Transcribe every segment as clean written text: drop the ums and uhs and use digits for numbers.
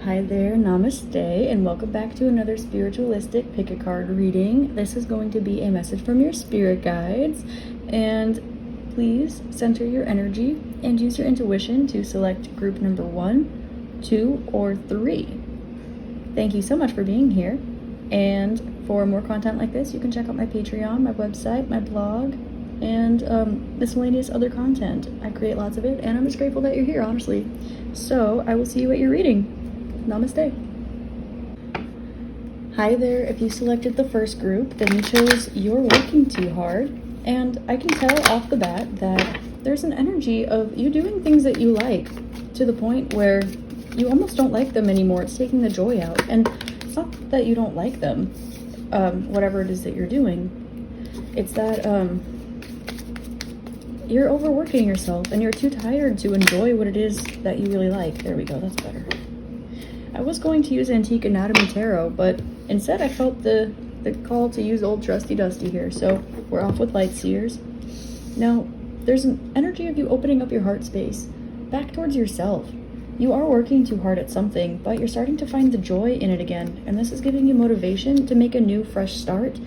Hi there, namaste, and welcome back to another spiritualistic pick a card reading. This is going to be a message from your spirit guides, and please center your energy and use your intuition to select group number 1, 2, or 3. Thank you so much for being here, and for more content like this, you can check out my Patreon, my website, my blog, and miscellaneous other content. I create lots of it, and I'm just grateful that you're here, honestly. So I will see you at your reading. Namaste. Hi there. If you selected the first group, then you chose You're Working Too Hard. And I can tell off the bat that there's an energy of you doing things that you like to the point where you almost don't like them anymore. It's taking the joy out. And it's not that you don't like them, whatever it is that you're doing. It's that you're overworking yourself and you're too tired to enjoy what it is that you really like. There we go. That's better. I was going to use Antique Anatomy Tarot, but instead I felt the call to use Old Trusty Dusty here, so we're off with Light Seers. Now, there's an energy of you opening up your heart space, back towards yourself. You are working too hard at something, but you're starting to find the joy in it again, and this is giving you motivation to make a new, fresh start.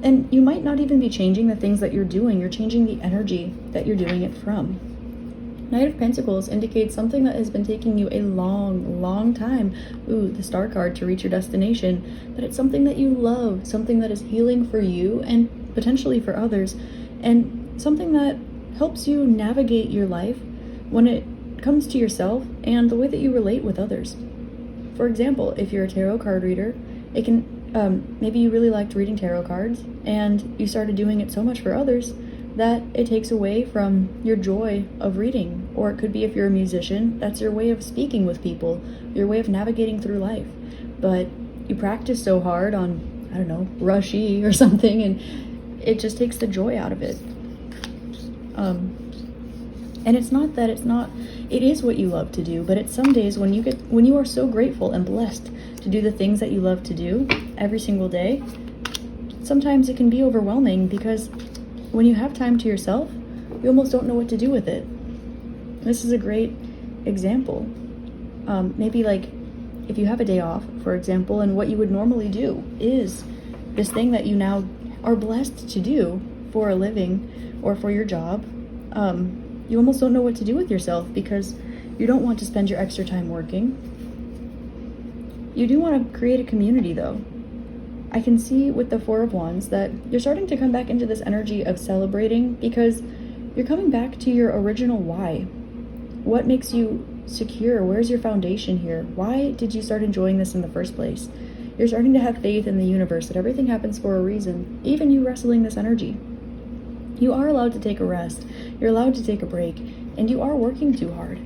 And you might not even be changing the things that you're doing, you're changing the energy that you're doing it from. Knight of Pentacles indicates something that has been taking you a long time, the Star card, to reach your destination, but it's something that you love, something that is healing for you and potentially for others, and something that helps you navigate your life when it comes to yourself and the way that you relate with others. For example, if you're a tarot card reader, it can, maybe you really liked reading tarot cards and you started doing it so much for others that it takes away from your joy of reading. Or it could be, if you're a musician, that's your way of speaking with people, your way of navigating through life. But you practice so hard on, I don't know, Rushy or something, and it just takes the joy out of it. And it's not that it is what you love to do, but it's some days when you are so grateful and blessed to do the things that you love to do every single day, sometimes it can be overwhelming, because when you have time to yourself, you almost don't know what to do with it. This is a great example. Maybe like if you have a day off, for example, and what you would normally do is this thing that you now are blessed to do for a living or for your job, you almost don't know what to do with yourself because you don't want to spend your extra time working. You do want to create a community, though. I can see with the Four of Wands that you're starting to come back into this energy of celebrating, because you're coming back to your original why. What makes you secure? Where's your foundation here? Why did you start enjoying this in the first place? You're starting to have faith in the universe, that everything happens for a reason, even you wrestling this energy. You are allowed to take a rest. You're allowed to take a break, and you are working too hard.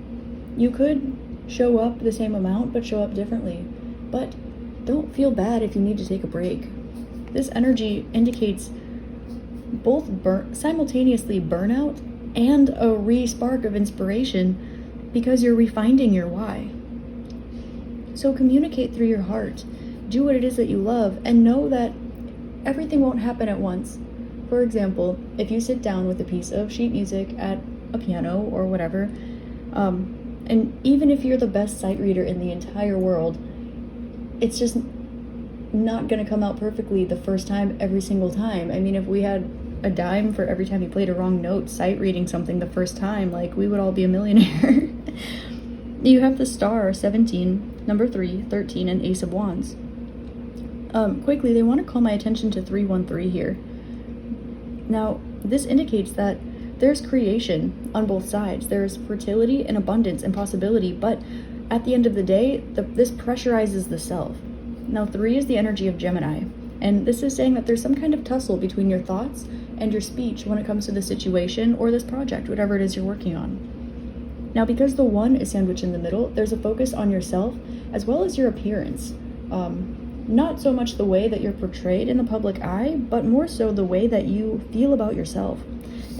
You could show up the same amount, but show up differently. But don't feel bad if you need to take a break. This energy indicates both simultaneously burnout and a re-spark of inspiration, because you're refinding your why. So communicate through your heart. Do what it is that you love, and know that everything won't happen at once. For example, if you sit down with a piece of sheet music at a piano or whatever, and even if you're the best sight reader in the entire world, it's just not going to come out perfectly the first time every single time. I mean, if we had a dime for every time you played a wrong note sight reading something the first time, like, we would all be a millionaire. You have the Star, 17, number 3, 13, and Ace of Wands. Quickly, they want to call my attention to 313 here. Now, this indicates that there's creation on both sides. There's fertility and abundance and possibility, but at the end of the day, this pressurizes the self. Now, 3 is the energy of Gemini, and this is saying that there's some kind of tussle between your thoughts and your speech when it comes to the situation or this project, whatever it is you're working on. Now, because the 1 is sandwiched in the middle, there's a focus on yourself as well as your appearance. Not so much the way that you're portrayed in the public eye, but more so the way that you feel about yourself.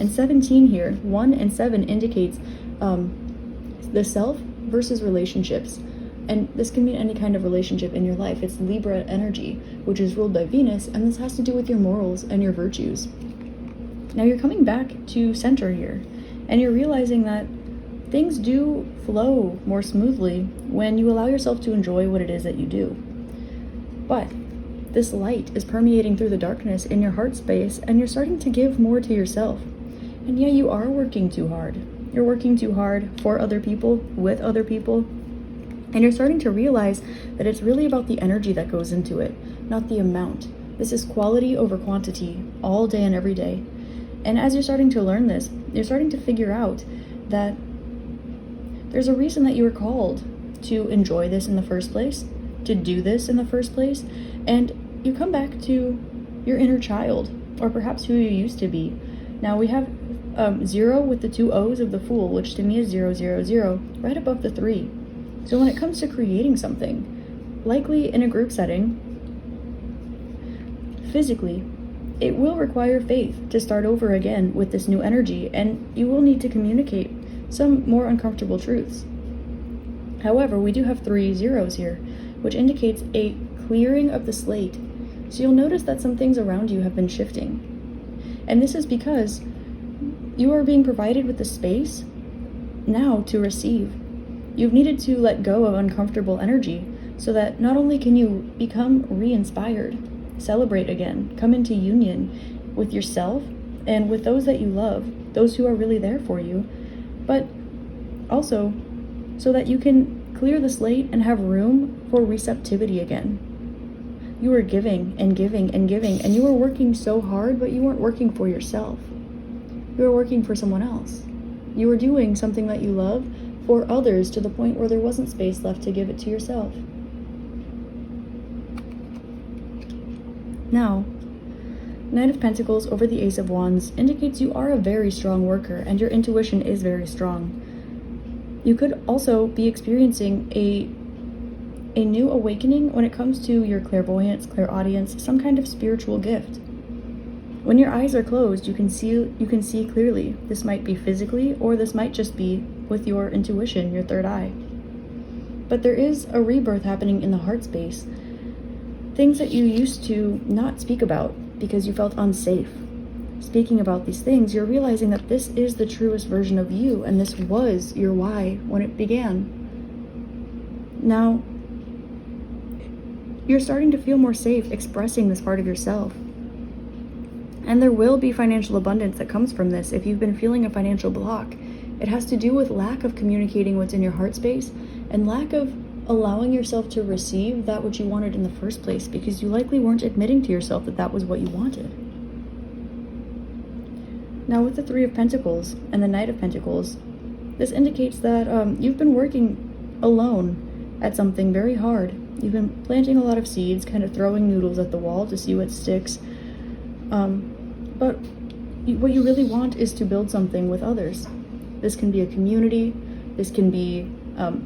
And 17 here, 1 and 7, indicates the self versus relationships. And this can mean any kind of relationship in your life. It's Libra energy, which is ruled by Venus, and this has to do with your morals and your virtues. Now you're coming back to center here, and you're realizing that things do flow more smoothly when you allow yourself to enjoy what it is that you do. But this light is permeating through the darkness in your heart space, and you're starting to give more to yourself. And yeah, you are working too hard. You're working too hard for other people, with other people, and you're starting to realize that it's really about the energy that goes into it, not the amount. This is quality over quantity, all day and every day. And as you're starting to learn this, you're starting to figure out that there's a reason that you were called to enjoy this in the first place, to do this in the first place, and you come back to your inner child, or perhaps who you used to be. Now we have 0 with the 2 O's of the Fool, which to me is 0, 0, 0, right above the 3. So when it comes to creating something, likely in a group setting, physically, it will require faith to start over again with this new energy, and you will need to communicate some more uncomfortable truths. However, we do have 3 zeros here, which indicates a clearing of the slate. So you'll notice that some things around you have been shifting. And this is because you are being provided with the space now to receive. You've needed to let go of uncomfortable energy so that not only can you become re-inspired, celebrate again, come into union with yourself and with those that you love, those who are really there for you, but also so that you can clear the slate and have room for receptivity again. You were giving and giving and giving, and you were working so hard, but you weren't working for yourself. You were working for someone else. You were doing something that you love for others to the point where there wasn't space left to give it to yourself. Now, Knight of Pentacles over the Ace of Wands indicates you are a very strong worker, and your intuition is very strong. You could also be experiencing a new awakening when it comes to your clairvoyance, clairaudience, some kind of spiritual gift. When your eyes are closed, you can see clearly. This might be physically, or this might just be with your intuition, your third eye. But there is a rebirth happening in the heart space. Things that you used to not speak about because you felt unsafe. Speaking about these things, you're realizing that this is the truest version of you, and this was your why when it began. Now, you're starting to feel more safe expressing this part of yourself. And there will be financial abundance that comes from this. If you've been feeling a financial block, it has to do with lack of communicating what's in your heart space and lack of allowing yourself to receive that which you wanted in the first place, because you likely weren't admitting to yourself that that was what you wanted. Now with the 3 of Pentacles and the Knight of Pentacles, this indicates that you've been working alone at something very hard. You've been planting a lot of seeds, kind of throwing noodles at the wall to see what sticks. But what you really want is to build something with others. This can be a community, this can be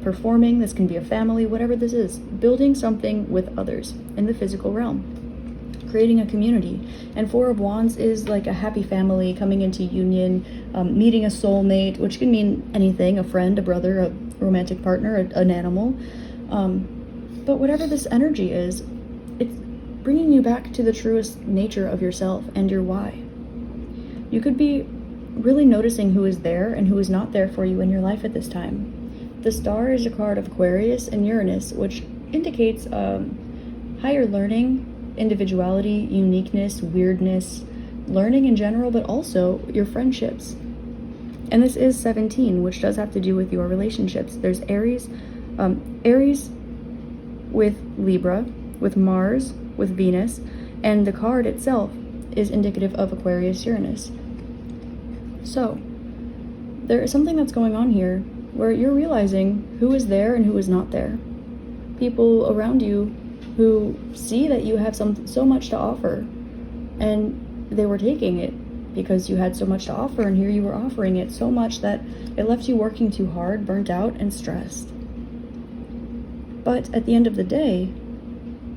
performing, this can be a family, whatever this is. Building something with others in the physical realm. Creating a community. And 4 of Wands is like a happy family coming into union, meeting a soulmate, which can mean anything, a friend, a brother, a romantic partner, an animal. But whatever this energy is, it's bringing you back to the truest nature of yourself and your why. You could be really noticing who is there and who is not there for you in your life at this time. The Star is a card of Aquarius and Uranus, which indicates higher learning, individuality, uniqueness, weirdness, learning in general, but also your friendships. And this is 17, which does have to do with your relationships. There's Aries with Libra, with Mars, with Venus, and the card itself is indicative of Aquarius, Uranus. So, there is something that's going on here where you're realizing who is there and who is not there. People around you who see that you have so much to offer, and they were taking it because you had so much to offer, and here you were offering it so much that it left you working too hard, burnt out, and stressed. But at the end of the day,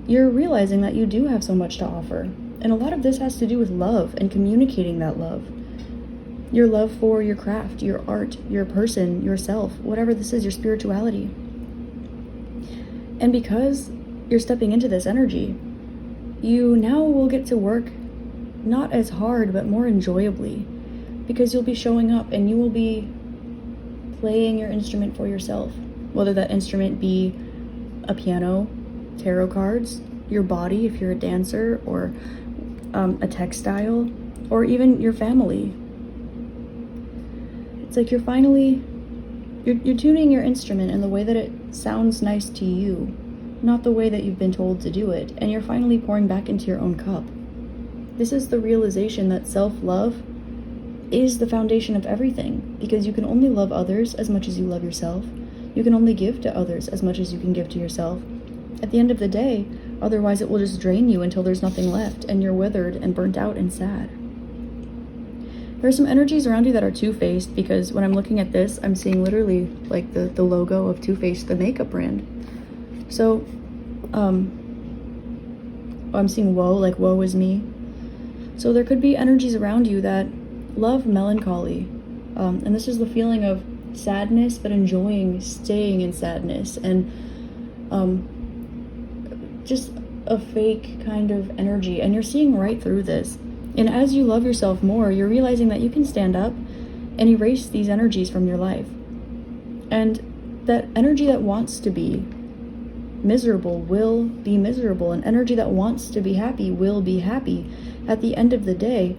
you're realizing that you do have so much to offer. And a lot of this has to do with love and communicating that love. Your love for your craft, your art, your person, yourself, whatever this is, your spirituality. And because you're stepping into this energy, you now will get to work not as hard, but more enjoyably, because you'll be showing up and you will be playing your instrument for yourself, whether that instrument be a piano, tarot cards, your body if you're a dancer, or a textile, or even your family. It's like you're tuning your instrument in the way that it sounds nice to you, not the way that you've been told to do it, and you're finally pouring back into your own cup. This is the realization that self-love is the foundation of everything, because you can only love others as much as you love yourself. You can only give to others as much as you can give to yourself. At the end of the day, otherwise it will just drain you until there's nothing left and you're withered and burnt out and sad. There are some energies around you that are two-faced, because when I'm looking at this, I'm seeing literally like the logo of Too Faced, the makeup brand. So, I'm seeing woe, like woe is me. So there could be energies around you that love melancholy. And this is the feeling of sadness, but enjoying staying in sadness, and just a fake kind of energy. And you're seeing right through this. And as you love yourself more, you're realizing that you can stand up and erase these energies from your life. And that energy that wants to be miserable will be miserable, and energy that wants to be happy will be happy. At the end of the day,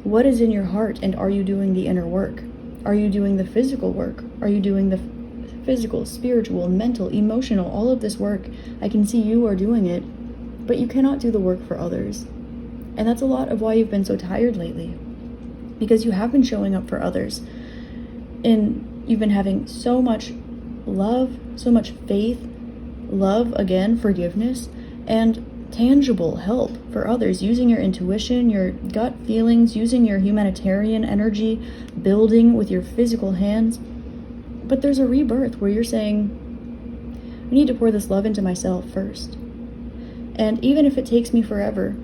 what is in your heart, and are you doing the inner work? Are you doing the physical work? Are you doing the physical, spiritual, mental, emotional, all of this work? I can see you are doing it, but you cannot do the work for others. And that's a lot of why you've been so tired lately, because you have been showing up for others, and you've been having so much love, so much faith, love, again, forgiveness, and tangible help for others, using your intuition, your gut feelings, using your humanitarian energy, building with your physical hands. But there's a rebirth where you're saying, I need to pour this love into myself first. And even if it takes me forever,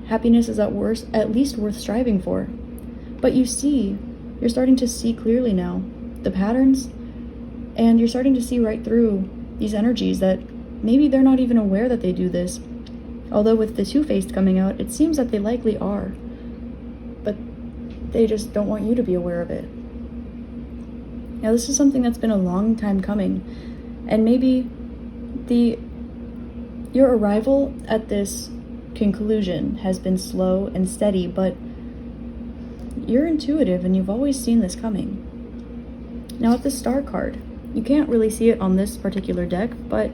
happiness is at least worth striving for. But you're starting to see clearly now the patterns, and you're starting to see right through these energies that maybe they're not even aware that they do this. Although with the two-faced coming out, it seems that they likely are. But they just don't want you to be aware of it. Now, this is something that's been a long time coming. And maybe your arrival at this conclusion has been slow and steady, but you're intuitive and you've always seen this coming. Now, with the Star card, you can't really see it on this particular deck, but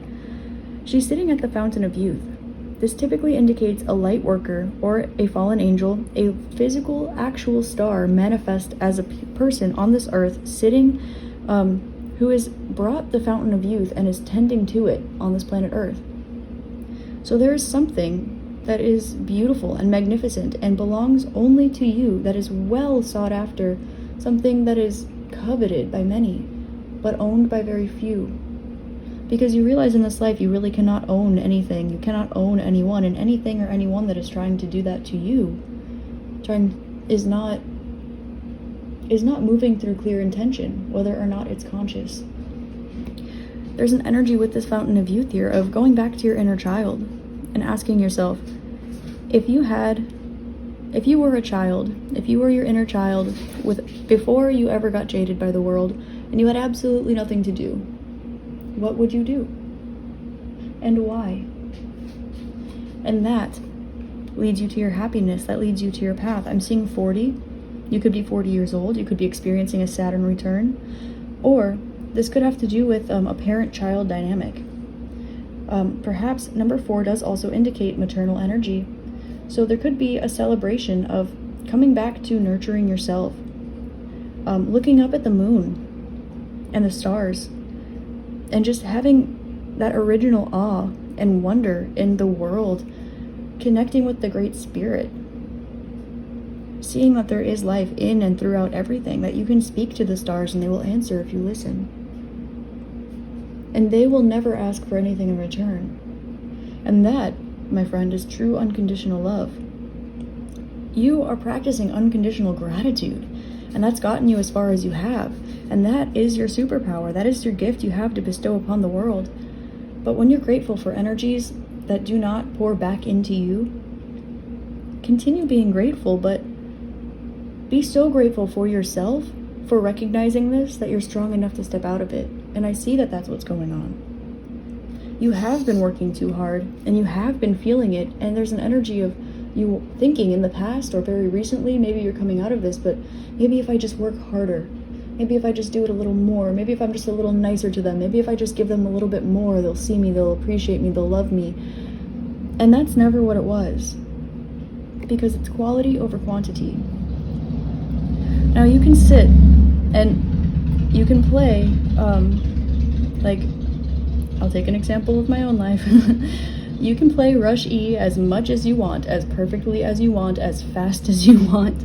she's sitting at the Fountain of Youth. This typically indicates a light worker or a fallen angel, a physical, actual star manifest as a person on this earth sitting, who has brought the Fountain of Youth and is tending to it on this planet Earth. So there is something that is beautiful and magnificent and belongs only to you, that is well sought after, something that is coveted by many, but owned by very few. Because you realize in this life you really cannot own anything. You cannot own anyone, and anything or anyone that is trying to do that to you is not moving through clear intention, whether or not it's conscious. There's an energy with this Fountain of Youth here of going back to your inner child and asking yourself, if you were a child, if you were your inner child before you ever got jaded by the world and you had absolutely nothing to do, what would you do? And why? And that leads you to your happiness. That leads you to your path. I'm seeing 40. You could be 40 years old. You could be experiencing a Saturn return. Or this could have to do with a parent-child dynamic. Perhaps number 4 does also indicate maternal energy. So there could be a celebration of coming back to nurturing yourself. Looking up at the moon and the stars, and just having that original awe and wonder in the world, connecting with the Great Spirit, seeing that there is life in and throughout everything, that you can speak to the stars and they will answer if you listen. And they will never ask for anything in return. And that, my friend, is true unconditional love. You are practicing unconditional gratitude, and that's gotten you as far as you have. And that is your superpower. That is your gift you have to bestow upon the world. But when you're grateful for energies that do not pour back into you, continue being grateful, but be so grateful for yourself for recognizing this, that you're strong enough to step out of it. And I see that that's what's going on. You have been working too hard, and you have been feeling it, and there's an energy of you thinking in the past or very recently, maybe you're coming out of this, but maybe if I just work harder, maybe if I just do it a little more, maybe if I'm just a little nicer to them, maybe if I just give them a little bit more, they'll see me, they'll appreciate me, they'll love me. And that's never what it was, because it's quality over quantity. Now you can sit and you can play, like, I'll take an example of my own life. You can play Rush E as much as you want, as perfectly as you want, as fast as you want,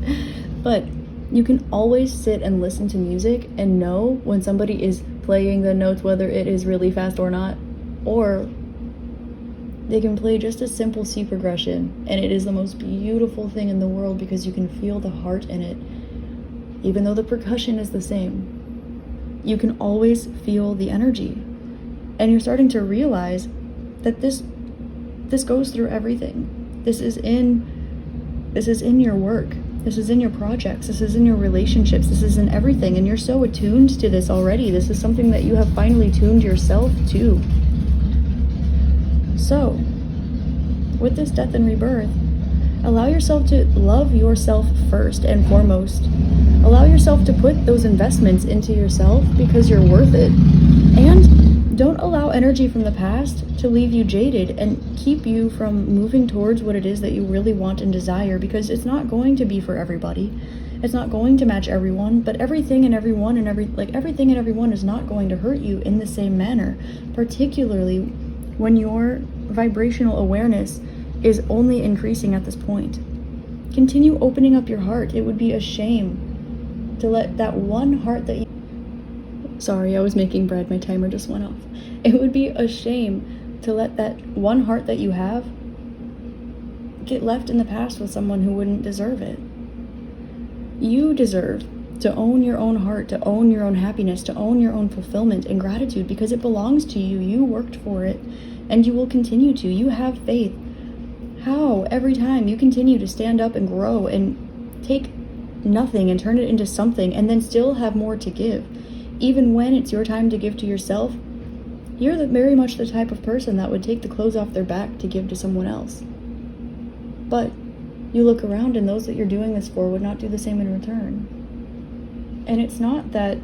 but you can always sit and listen to music and know when somebody is playing the notes, whether it is really fast or not, or they can play just a simple C progression, and it is the most beautiful thing in the world because you can feel the heart in it. Even though the percussion is the same, you can always feel the energy. And you're starting to realize that this goes through everything. This is in your work. This is in your projects. This is in your relationships. This is in everything. And you're so attuned to this already. This is something that you have finally tuned yourself to. So, with this death and rebirth, allow yourself to love yourself first and foremost. Allow yourself to put those investments into yourself because you're worth it. And don't allow energy from the past to leave you jaded and keep you from moving towards what it is that you really want and desire, because it's not going to be for everybody. It's not going to match everyone, but everything and everyone everything and everyone is not going to hurt you in the same manner, particularly when your vibrational awareness is only increasing at this point. Continue opening up your heart. It would be a shame to let that one heart that you... Sorry, I was making bread. My timer just went off. It would be a shame to let that one heart that you have get left in the past with someone who wouldn't deserve it. You deserve to own your own heart, to own your own happiness, to own your own fulfillment and gratitude, because it belongs to you. You worked for it, and you will continue to. You have faith. How? Every time you continue to stand up and grow and take nothing and turn it into something, and then still have more to give. Even when it's your time to give to yourself, you're very much the type of person that would take the clothes off their back to give to someone else. But you look around and those that you're doing this for would not do the same in return. And it's not that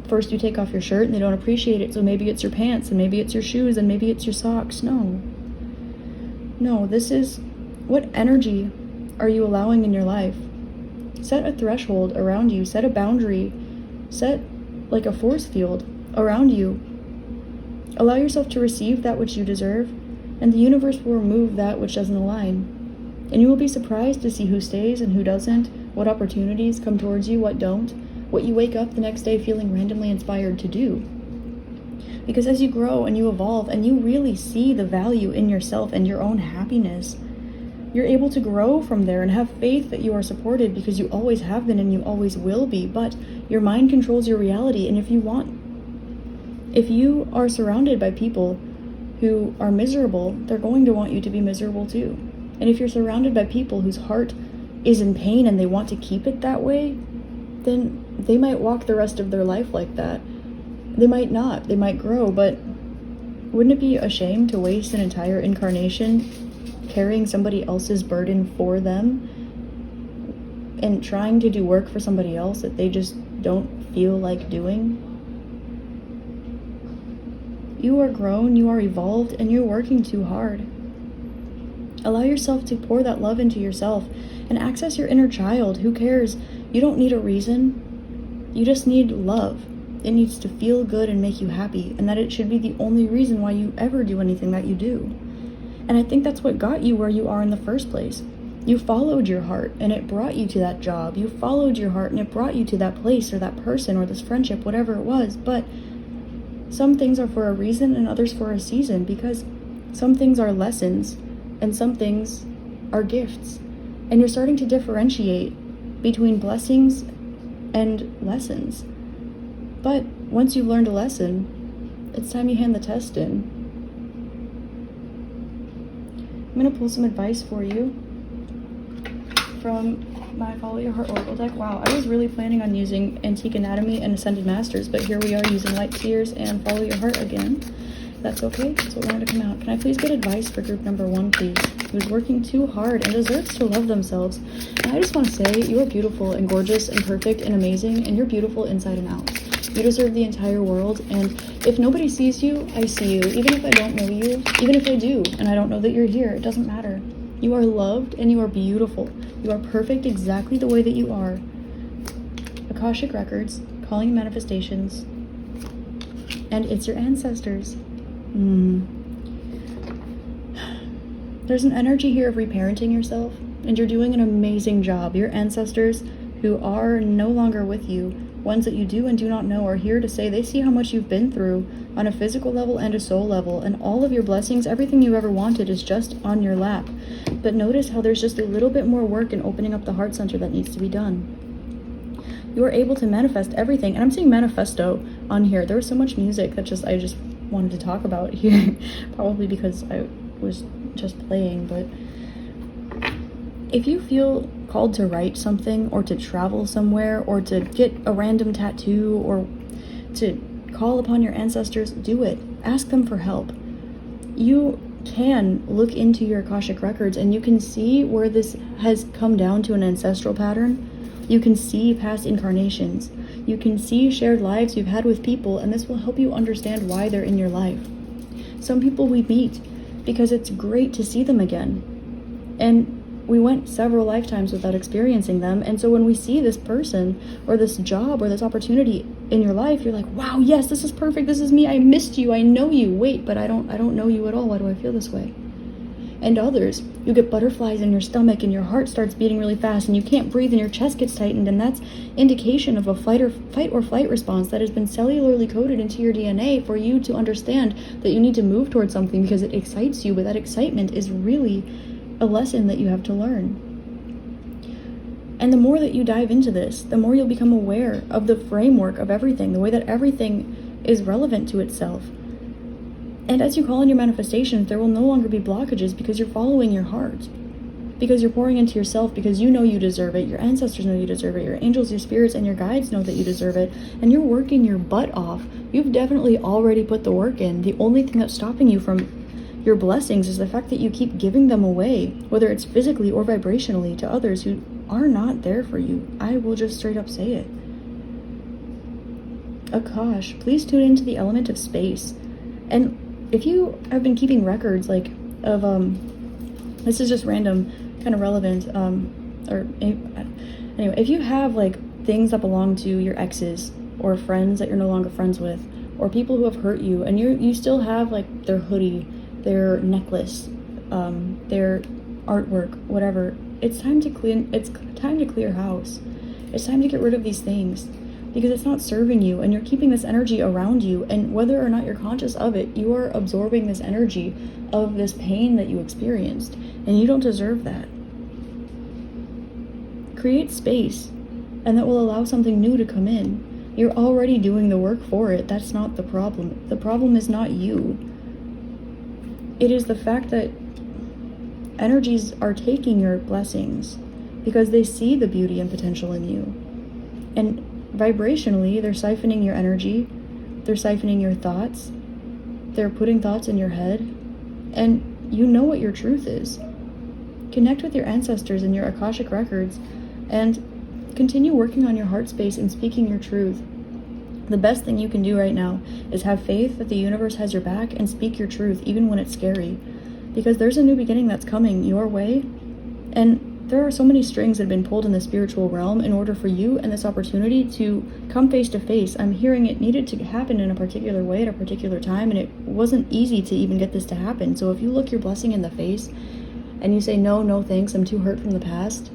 first you take off your shirt and they don't appreciate it, so maybe it's your pants, and maybe it's your shoes, and maybe it's your socks. No, this is, what energy are you allowing in your life? Set a threshold around you, set a boundary, set like a force field around you. Allow yourself to receive that which you deserve, and the universe will remove that which doesn't align. And you will be surprised to see who stays and who doesn't, what opportunities come towards you, what don't, what you wake up the next day feeling randomly inspired to do. Because as you grow and you evolve and you really see the value in yourself and your own happiness, you're able to grow from there and have faith that you are supported, because you always have been and you always will be. But your mind controls your reality, and if you are surrounded by people who are miserable, they're going to want you to be miserable too. And if you're surrounded by people whose heart is in pain and they want to keep it that way, then they might walk the rest of their life like that. They might not. They might grow, but wouldn't it be a shame to waste an entire incarnation carrying somebody else's burden for them and trying to do work for somebody else that they just don't feel like doing? You are grown, you are evolved, and you're working too hard. Allow yourself to pour that love into yourself and access your inner child. Who cares? You don't need a reason. You just need love. It needs to feel good and make you happy, and that it should be the only reason why you ever do anything that you do. And I think that's what got you where you are in the first place. You followed your heart and it brought you to that job. You followed your heart and it brought you to that place or that person or this friendship, whatever it was. But some things are for a reason and others for a season, because some things are lessons and some things are gifts. And you're starting to differentiate between blessings and lessons. But once you've learned a lesson, it's time you hand the test in. I'm going to pull some advice for you from my Follow Your Heart Oracle deck. Wow, I was really planning on using Antique Anatomy and Ascended Masters, but here we are using Light Seers and Follow Your Heart again. That's okay, that's what wanted to come out. Can I please get advice for group number 1, please? Who's working too hard and deserves to love themselves. And I just want to say, you are beautiful and gorgeous and perfect and amazing, and you're beautiful inside and out. You deserve the entire world, and if nobody sees you, I see you. Even if I don't know you, even if I do, and I don't know that you're here, it doesn't matter. You are loved and you are beautiful. You are perfect exactly the way that you are. Akashic Records, calling manifestations, and it's your ancestors. There's an energy here of reparenting yourself, and you're doing an amazing job. Your ancestors who are no longer with you, ones that you do and do not know, are here to say they see how much you've been through on a physical level and a soul level, and all of your blessings, everything you ever wanted is just on your lap. But notice how there's just a little bit more work in opening up the heart center that needs to be done. You are able to manifest everything, and I'm seeing manifesto on here. There was so much music that I just wanted to talk about here, probably because I was just playing. But if you feel called to write something, or to travel somewhere, or to get a random tattoo, or to call upon your ancestors, do it. Ask them for help. You can look into your Akashic Records and you can see where this has come down to an ancestral pattern. You can see past incarnations. You can see shared lives you've had with people, and this will help you understand why they're in your life. Some people we meet because it's great to see them again, and we went several lifetimes without experiencing them, and so when we see this person or this job or this opportunity in your life, you're like, wow, yes, this is perfect, this is me, I missed you, I know you, wait, but I don't know you at all, why do I feel this way? And others, you get butterflies in your stomach and your heart starts beating really fast and you can't breathe and your chest gets tightened, and that's indication of a fight or flight response that has been cellularly coded into your DNA for you to understand that you need to move towards something because it excites you, but that excitement is really a lesson that you have to learn. And the more that you dive into this, the more you'll become aware of the framework of everything, the way that everything is relevant to itself. And as you call in your manifestations, there will no longer be blockages because you're following your heart, because you're pouring into yourself, because you know you deserve it, your ancestors know you deserve it, your angels, your spirits, and your guides know that you deserve it, and you're working your butt off. You've definitely already put the work in. The only thing that's stopping you from your blessings is the fact that you keep giving them away, whether it's physically or vibrationally, to others who are not there for you. I will just straight up say it. Akash, please tune into the element of space. And if you have been keeping records like of this is just random, kind of relevant, anyway, if you have like things that belong to your exes or friends that you're no longer friends with, or people who have hurt you, and you still have like their hoodie, their necklace, their artwork, whatever, it's time to clear house. It's time to get rid of these things because it's not serving you, and you're keeping this energy around you, and whether or not you're conscious of it, you are absorbing this energy of this pain that you experienced, and you don't deserve that. Create space, and that will allow something new to come in. You're already doing the work for it. That's not the problem. The problem is not you. It is the fact that energies are taking your blessings because they see the beauty and potential in you. And vibrationally, they're siphoning your energy, they're siphoning your thoughts, they're putting thoughts in your head, and you know what your truth is. Connect with your ancestors and your Akashic Records, and continue working on your heart space and speaking your truth. The best thing you can do right now is have faith that the universe has your back and speak your truth, even when it's scary. Because there's a new beginning that's coming your way, and there are so many strings that have been pulled in the spiritual realm in order for you and this opportunity to come face to face. I'm hearing it needed to happen in a particular way at a particular time, and it wasn't easy to even get this to happen. So if you look your blessing in the face and you say, no thanks, I'm too hurt from the past,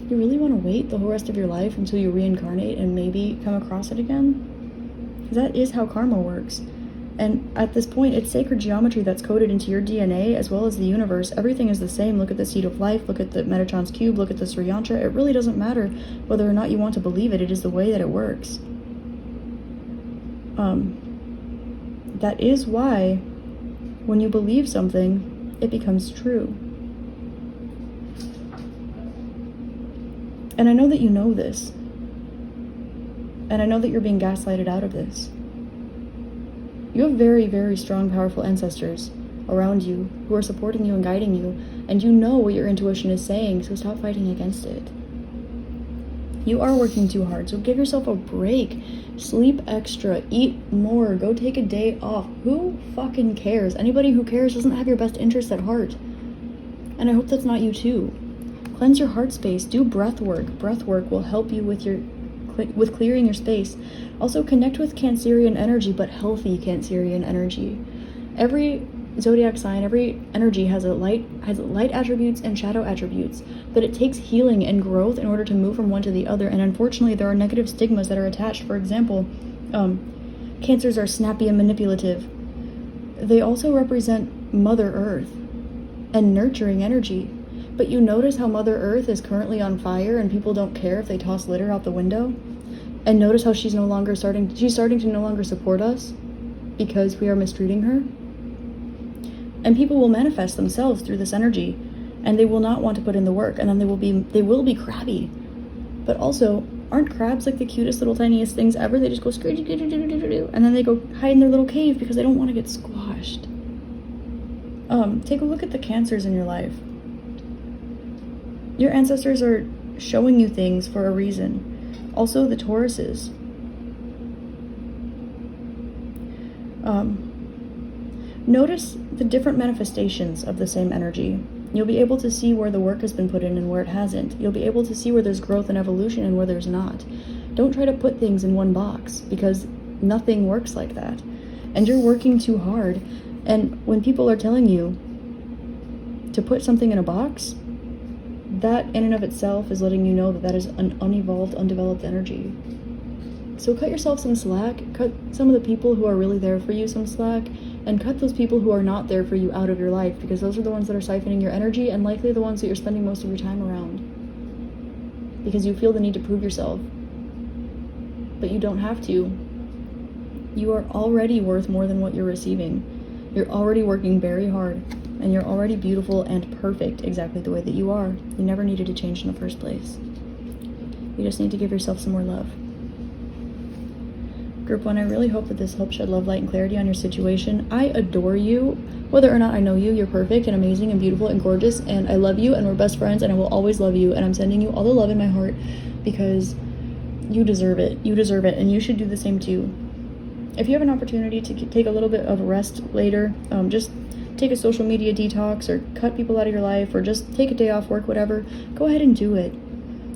you really want to wait the whole rest of your life until you reincarnate and maybe come across it again? Because that is how karma works. And at this point, it's sacred geometry that's coded into your DNA as well as the universe. Everything is the same. Look at the seed of life, look at the Metatron's cube, look at the Sri Yantra. It really doesn't matter whether or not you want to believe it. It is the way that it works. That is why when you believe something, it becomes true. And I know that you know this. And I know that you're being gaslighted out of this. You have very, very strong, powerful ancestors around you who are supporting you and guiding you, and you know what your intuition is saying, so stop fighting against it. You are working too hard, so give yourself a break. Sleep extra, eat more, go take a day off. Who fucking cares? Anybody who cares doesn't have your best interest at heart. And I hope that's not you too. Cleanse your heart space, do breath work. Breath work will help you with clearing your space. Also connect with Cancerian energy, but healthy Cancerian energy. Every zodiac sign, every energy has light attributes and shadow attributes, but it takes healing and growth in order to move from one to the other. And unfortunately, there are negative stigmas that are attached. For example, Cancers are snappy and manipulative. They also represent Mother Earth and nurturing energy. But you notice how Mother Earth is currently on fire and people don't care if they toss litter out the window? And notice how she's starting to no longer support us because we are mistreating her? And people will manifest themselves through this energy, and they will not want to put in the work, and then they will be crabby. But also, aren't crabs like the cutest little tiniest things ever? They just go scratchy, and then they go hide in their little cave because they don't want to get squashed. Take a look at the Cancers in your life. Your ancestors are showing you things for a reason. Also, the Tauruses. Notice the different manifestations of the same energy. You'll be able to see where the work has been put in and where it hasn't. You'll be able to see where there's growth and evolution and where there's not. Don't try to put things in one box, because nothing works like that. And you're working too hard. And when people are telling you to put something in a box, that in and of itself is letting you know that that is an unevolved, undeveloped energy. So cut yourself some slack, cut some of the people who are really there for you some slack, and cut those people who are not there for you out of your life, because those are the ones that are siphoning your energy and likely the ones that you're spending most of your time around. Because you feel the need to prove yourself. But you don't have to. You are already worth more than what you're receiving. You're already working very hard, and you're already beautiful and perfect exactly the way that you are. You never needed to change in the first place. You just need to give yourself some more love. Group 1, I really hope that this helps shed love, light, and clarity on your situation. I adore you. Whether or not I know you, you're perfect and amazing and beautiful and gorgeous, and I love you, and we're best friends, and I will always love you, and I'm sending you all the love in my heart because you deserve it. You deserve it, and you should do the same too. If you have an opportunity to take a little bit of rest later, just take a social media detox or cut people out of your life or just take a day off work, whatever, go ahead and do it.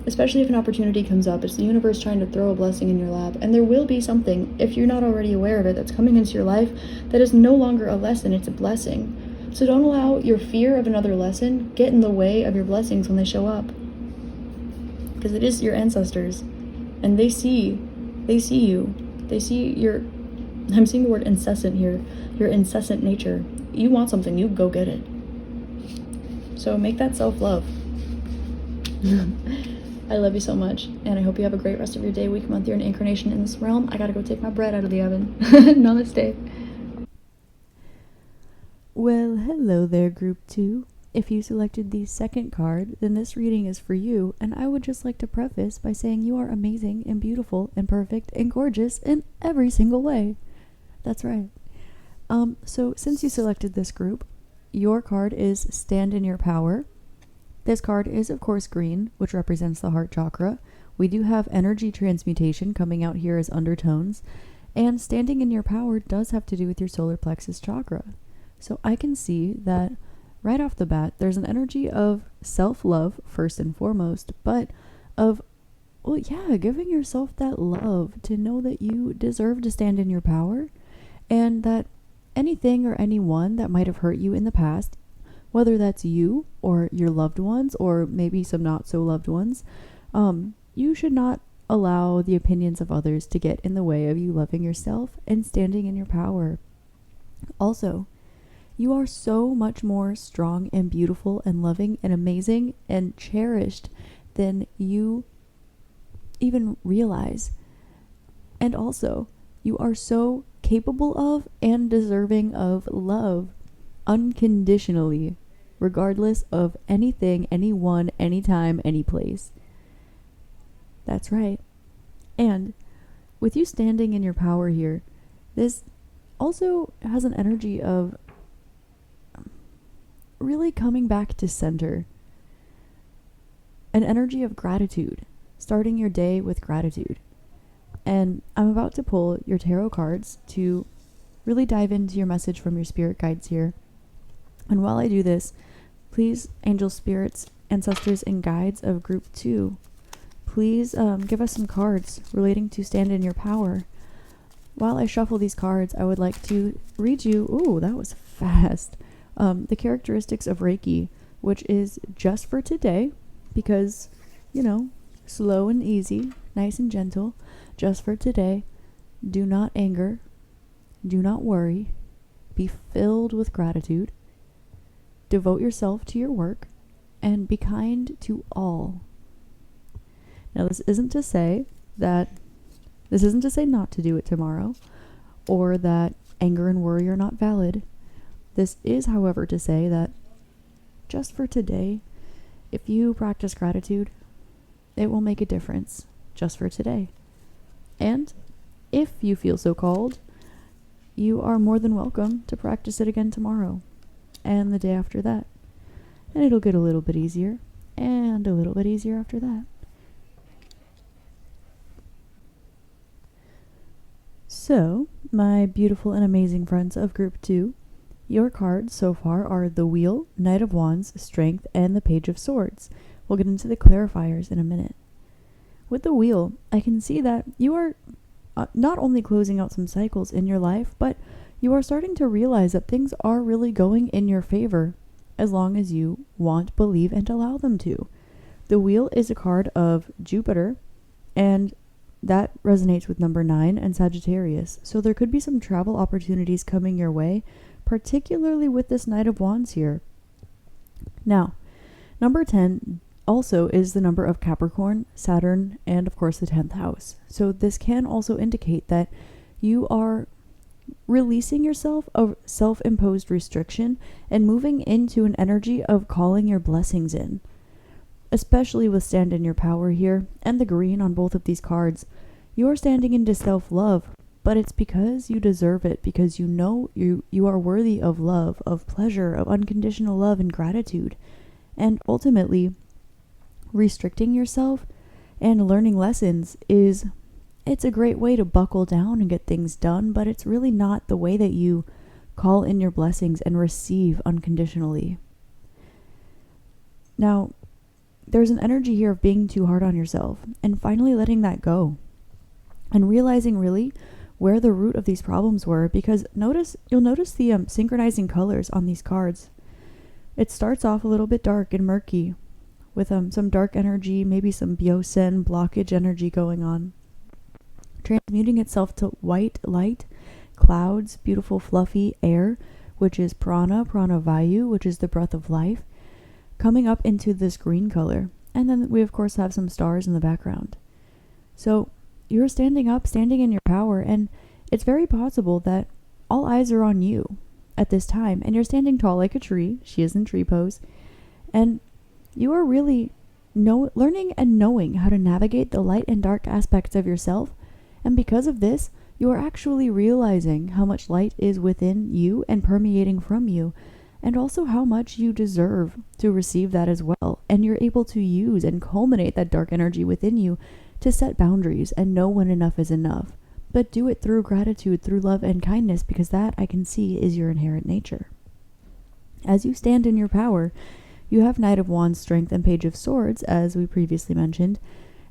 Especially if an opportunity comes up. It's the universe trying to throw a blessing in your lap. And there will be something, if you're not already aware of it, that's coming into your life that is no longer a lesson, it's a blessing. So don't allow your fear of another lesson get in the way of your blessings when they show up. Because it is your ancestors. And they see you. They see your, I'm seeing the word incessant here, your incessant nature. You want something, you go get it. So make that self-love. I love you so much, and I hope you have a great rest of your day, week, month, year, and incarnation in this realm. I gotta go take my bread out of the oven. Namaste. Well, hello there, Group 2. If you selected the second card, then this reading is for you, and I would just like to preface by saying you are amazing and beautiful and perfect and gorgeous in every single way. That's right. So since you selected this group, your card is Stand in Your Power. This card is, of course, green, which represents the heart chakra. We do have energy transmutation coming out here as undertones, and standing in your power does have to do with your solar plexus chakra. So I can see that right off the bat, there's an energy of self-love, first and foremost, but of, well, yeah, giving yourself that love to know that you deserve to stand in your power, and that anything or anyone that might have hurt you in the past, whether that's you or your loved ones or maybe some not so loved ones, you should not allow the opinions of others to get in the way of you loving yourself and standing in your power. Also, you are so much more strong and beautiful and loving and amazing and cherished than you even realize. And also, you are so capable of and deserving of love unconditionally, regardless of anything, anyone, anytime, any place. That's right. And with you standing in your power here, this also has an energy of really coming back to center. An energy of gratitude, starting your day with gratitude. And I'm about to pull your tarot cards to really dive into your message from your spirit guides here. And while I do this, please, angel spirits, ancestors, and guides of group 2, please give us some cards relating to stand in your power. While I shuffle these cards, I would like to read you, ooh, that was fast, the characteristics of Reiki, which is just for today, because, slow and easy, nice and gentle, just for today. Do not anger, do not worry, be filled with gratitude, devote yourself to your work, and be kind to all. Now, this isn't to say not to do it tomorrow, or that anger and worry are not valid. This is, however, to say that just for today, if you practice gratitude, it will make a difference just for today. And if you feel so called, you are more than welcome to practice it again tomorrow and the day after that. And it'll get a little bit easier and a little bit easier after that. So, my beautiful and amazing friends of group 2, your cards so far are the Wheel, Knight of Wands, Strength, and the Page of Swords. We'll get into the clarifiers in a minute. With the Wheel, I can see that you are not only closing out some cycles in your life, but you are starting to realize that things are really going in your favor as long as you want, believe, and allow them to. The Wheel is a card of Jupiter, and that resonates with number 9 and Sagittarius. So there could be some travel opportunities coming your way, particularly with this Knight of Wands here. Now, number 10 also is the number of Capricorn, Saturn, and of course the 10th house. So this can also indicate that you are releasing yourself of self-imposed restriction and moving into an energy of calling your blessings in. Especially with stand in your power here and the green on both of these cards, you are standing into self-love, but it's because you deserve it, because you know you are worthy of love, of pleasure, of unconditional love and gratitude. And ultimately, restricting yourself and learning lessons it's a great way to buckle down and get things done, but it's really not the way that you call in your blessings and receive unconditionally. Now, there's an energy here of being too hard on yourself and finally letting that go and realizing really where the root of these problems were, because you'll notice the synchronizing colors on these cards. It starts off a little bit dark and murky with some dark energy, maybe some Byosen blockage energy going on, transmuting itself to white light, clouds, beautiful fluffy air, which is prana vayu, which is the breath of life, coming up into this green color. And then we of course have some stars in the background. So you're standing in your power, and it's very possible that all eyes are on you at this time, and you're standing tall like a tree. She is in tree pose, and you are really learning and knowing how to navigate the light and dark aspects of yourself. And because of this, you are actually realizing how much light is within you and permeating from you, and also how much you deserve to receive that as well. And you're able to use and culminate that dark energy within you to set boundaries and know when enough is enough. But do it through gratitude, through love and kindness, because that, I can see, is your inherent nature. As you stand in your power, you have Knight of Wands, Strength, and Page of Swords, as we previously mentioned.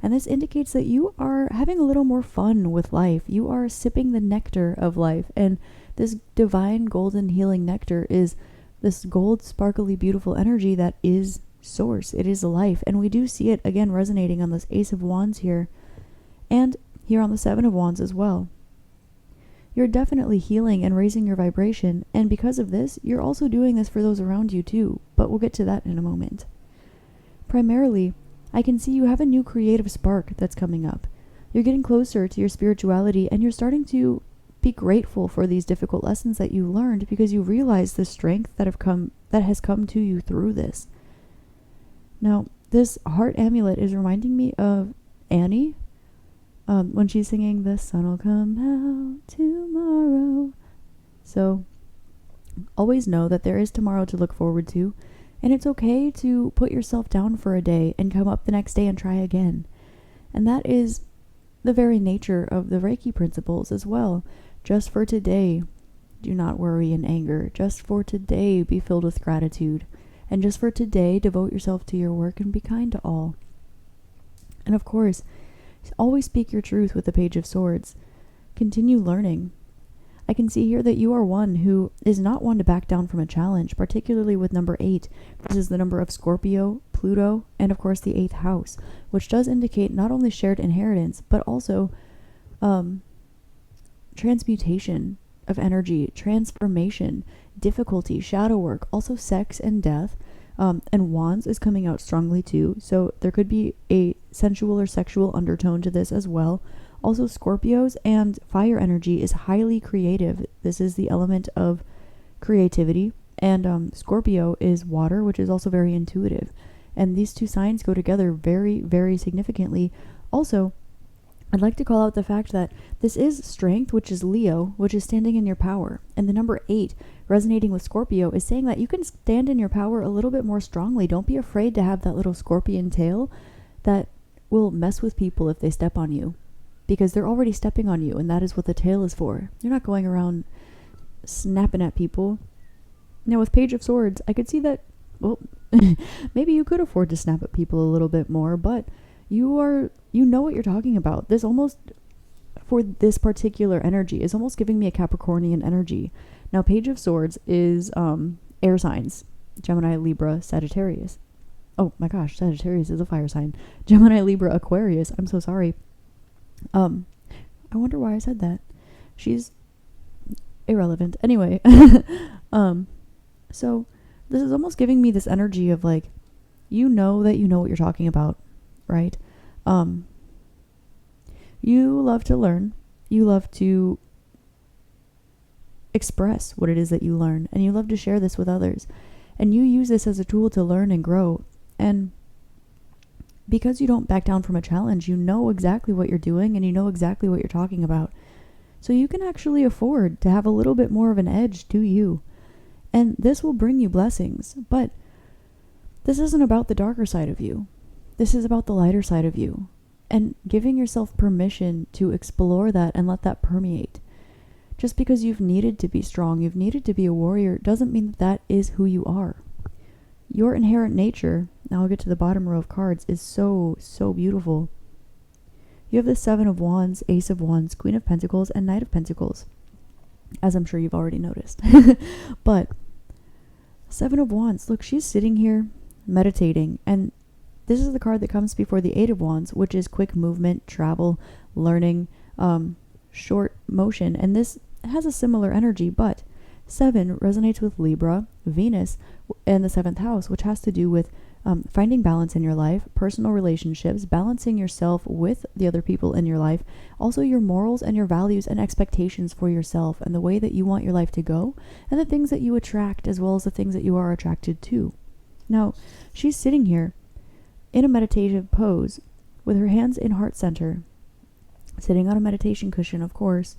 And this indicates that you are having a little more fun with life. You are sipping the nectar of life. And this divine golden healing nectar is this gold, sparkly, beautiful energy that is source. It is life. And we do see it again resonating on this Ace of Wands here. And here on the Seven of Wands as well. You're definitely healing and raising your vibration. And because of this, you're also doing this for those around you too. But we'll get to that in a moment. Primarily, I can see you have a new creative spark that's coming up. You're getting closer to your spirituality, and you're starting to be grateful for these difficult lessons that you learned, because you realize the strength that has come to you through this. Now, this heart amulet is reminding me of Annie, when she's singing "The sun will come out tomorrow." So always know that there is tomorrow to look forward to, and it's okay to put yourself down for a day and come up the next day and try again. And that is the very nature of the Reiki principles as well. Just for today, do not worry in anger. Just for today, be filled with gratitude. And just for today, devote yourself to your work and be kind to all. And of course, always speak your truth with the Page of Swords. Continue learning. I can see here that you are one who is not one to back down from a challenge, particularly with number 8. This is the number of Scorpio, Pluto, and of course the 8th house, which does indicate not only shared inheritance, but also transmutation of energy, transformation, difficulty, shadow work, also sex and death. And Wands is coming out strongly too, so there could be a sensual or sexual undertone to this as well. Also, Scorpios and fire energy is highly creative. This is the element of creativity. And Scorpio is water, which is also very intuitive. And these two signs go together very, very significantly. Also, I'd like to call out the fact that this is strength, which is Leo, which is standing in your power. And the number 8, resonating with Scorpio, is saying that you can stand in your power a little bit more strongly. Don't be afraid to have that little scorpion tail that will mess with people if they step on you. Because they're already stepping on you, and that is what the tail is for. You're not going around snapping at people. Now, with Page of Swords, I could see that, well, maybe you could afford to snap at people a little bit more, but you know what you're talking about. This almost, for this particular energy, is almost giving me a Capricornian energy. Now, Page of Swords is air signs. Gemini, Libra, Sagittarius. Oh my gosh, Sagittarius is a fire sign. Gemini, Libra, Aquarius. I'm so sorry. I wonder why I said that. She's irrelevant. Anyway, so this is almost giving me this energy of like, you know that you know what you're talking about, right? You love to learn. You love to express what it is that you learn, and you love to share this with others. And you use this as a tool to learn and grow. And because you don't back down from a challenge, you know exactly what you're doing and you know exactly what you're talking about. So you can actually afford to have a little bit more of an edge to you. And this will bring you blessings. But this isn't about the darker side of you. This is about the lighter side of you. And giving yourself permission to explore that and let that permeate. Just because you've needed to be strong, you've needed to be a warrior, doesn't mean that that is who you are. Your inherent nature, now I'll get to the bottom row of cards, is so, so beautiful. You have the 7 of Wands, Ace of Wands, Queen of Pentacles, and Knight of Pentacles, as I'm sure you've already noticed. But 7 of Wands, look, she's sitting here meditating, and this is the card that comes before the 8 of Wands, which is quick movement, travel, learning, short motion, and this has a similar energy, but 7 resonates with Libra, Venus, and the 7th house, which has to do with finding balance in your life, personal relationships, balancing yourself with the other people in your life, also your morals and your values and expectations for yourself and the way that you want your life to go, and the things that you attract as well as the things that you are attracted to. Now, she's sitting here in a meditative pose with her hands in heart center, sitting on a meditation cushion, of course.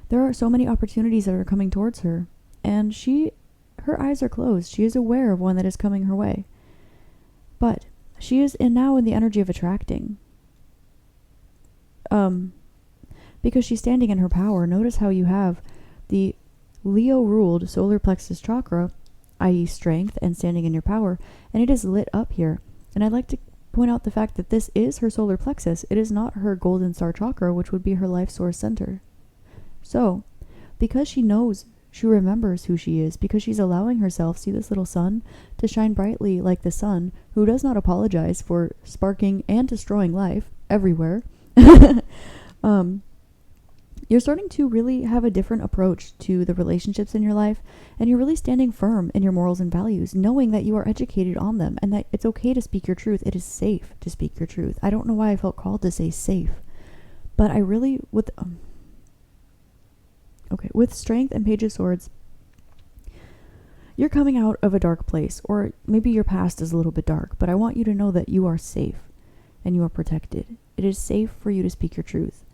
There are so many opportunities that are coming towards her, and her eyes are closed. She is aware of one that is coming her way. But she is now in the energy of attracting. Because she's standing in her power. Notice how you have the Leo-ruled solar plexus chakra, i.e. strength and standing in your power, and it is lit up here. And I'd like to point out the fact that this is her solar plexus. It is not her golden star chakra, which would be her life source center. So, because she knows, she remembers who she is, because she's allowing herself, see this little sun, to shine brightly like the sun, who does not apologize for sparking and destroying life everywhere. You're starting to really have a different approach to the relationships in your life, and you're really standing firm in your morals and values, knowing that you are educated on them, and that it's okay to speak your truth. It is safe to speak your truth. I don't know why I felt called to say safe, but I really, with strength and Page of Swords, you're coming out of a dark place, or maybe your past is a little bit dark, but I want you to know that you are safe. and you are protected. It is safe for you to speak your truth.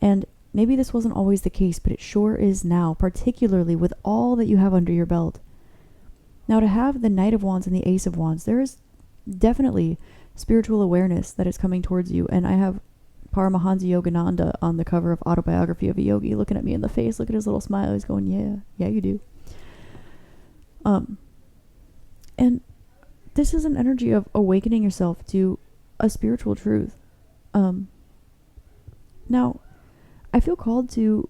And maybe this wasn't always the case, but it sure is now, particularly with all that you have under your belt. Now, to have the Knight of Wands and the Ace of Wands, there is definitely spiritual awareness that is coming towards you. And I have Paramahansa Yogananda on the cover of Autobiography of a Yogi looking at me in the face. Look at his little smile. He's going, yeah, you do. And this is an energy of awakening yourself to a spiritual truth. Now, I feel called to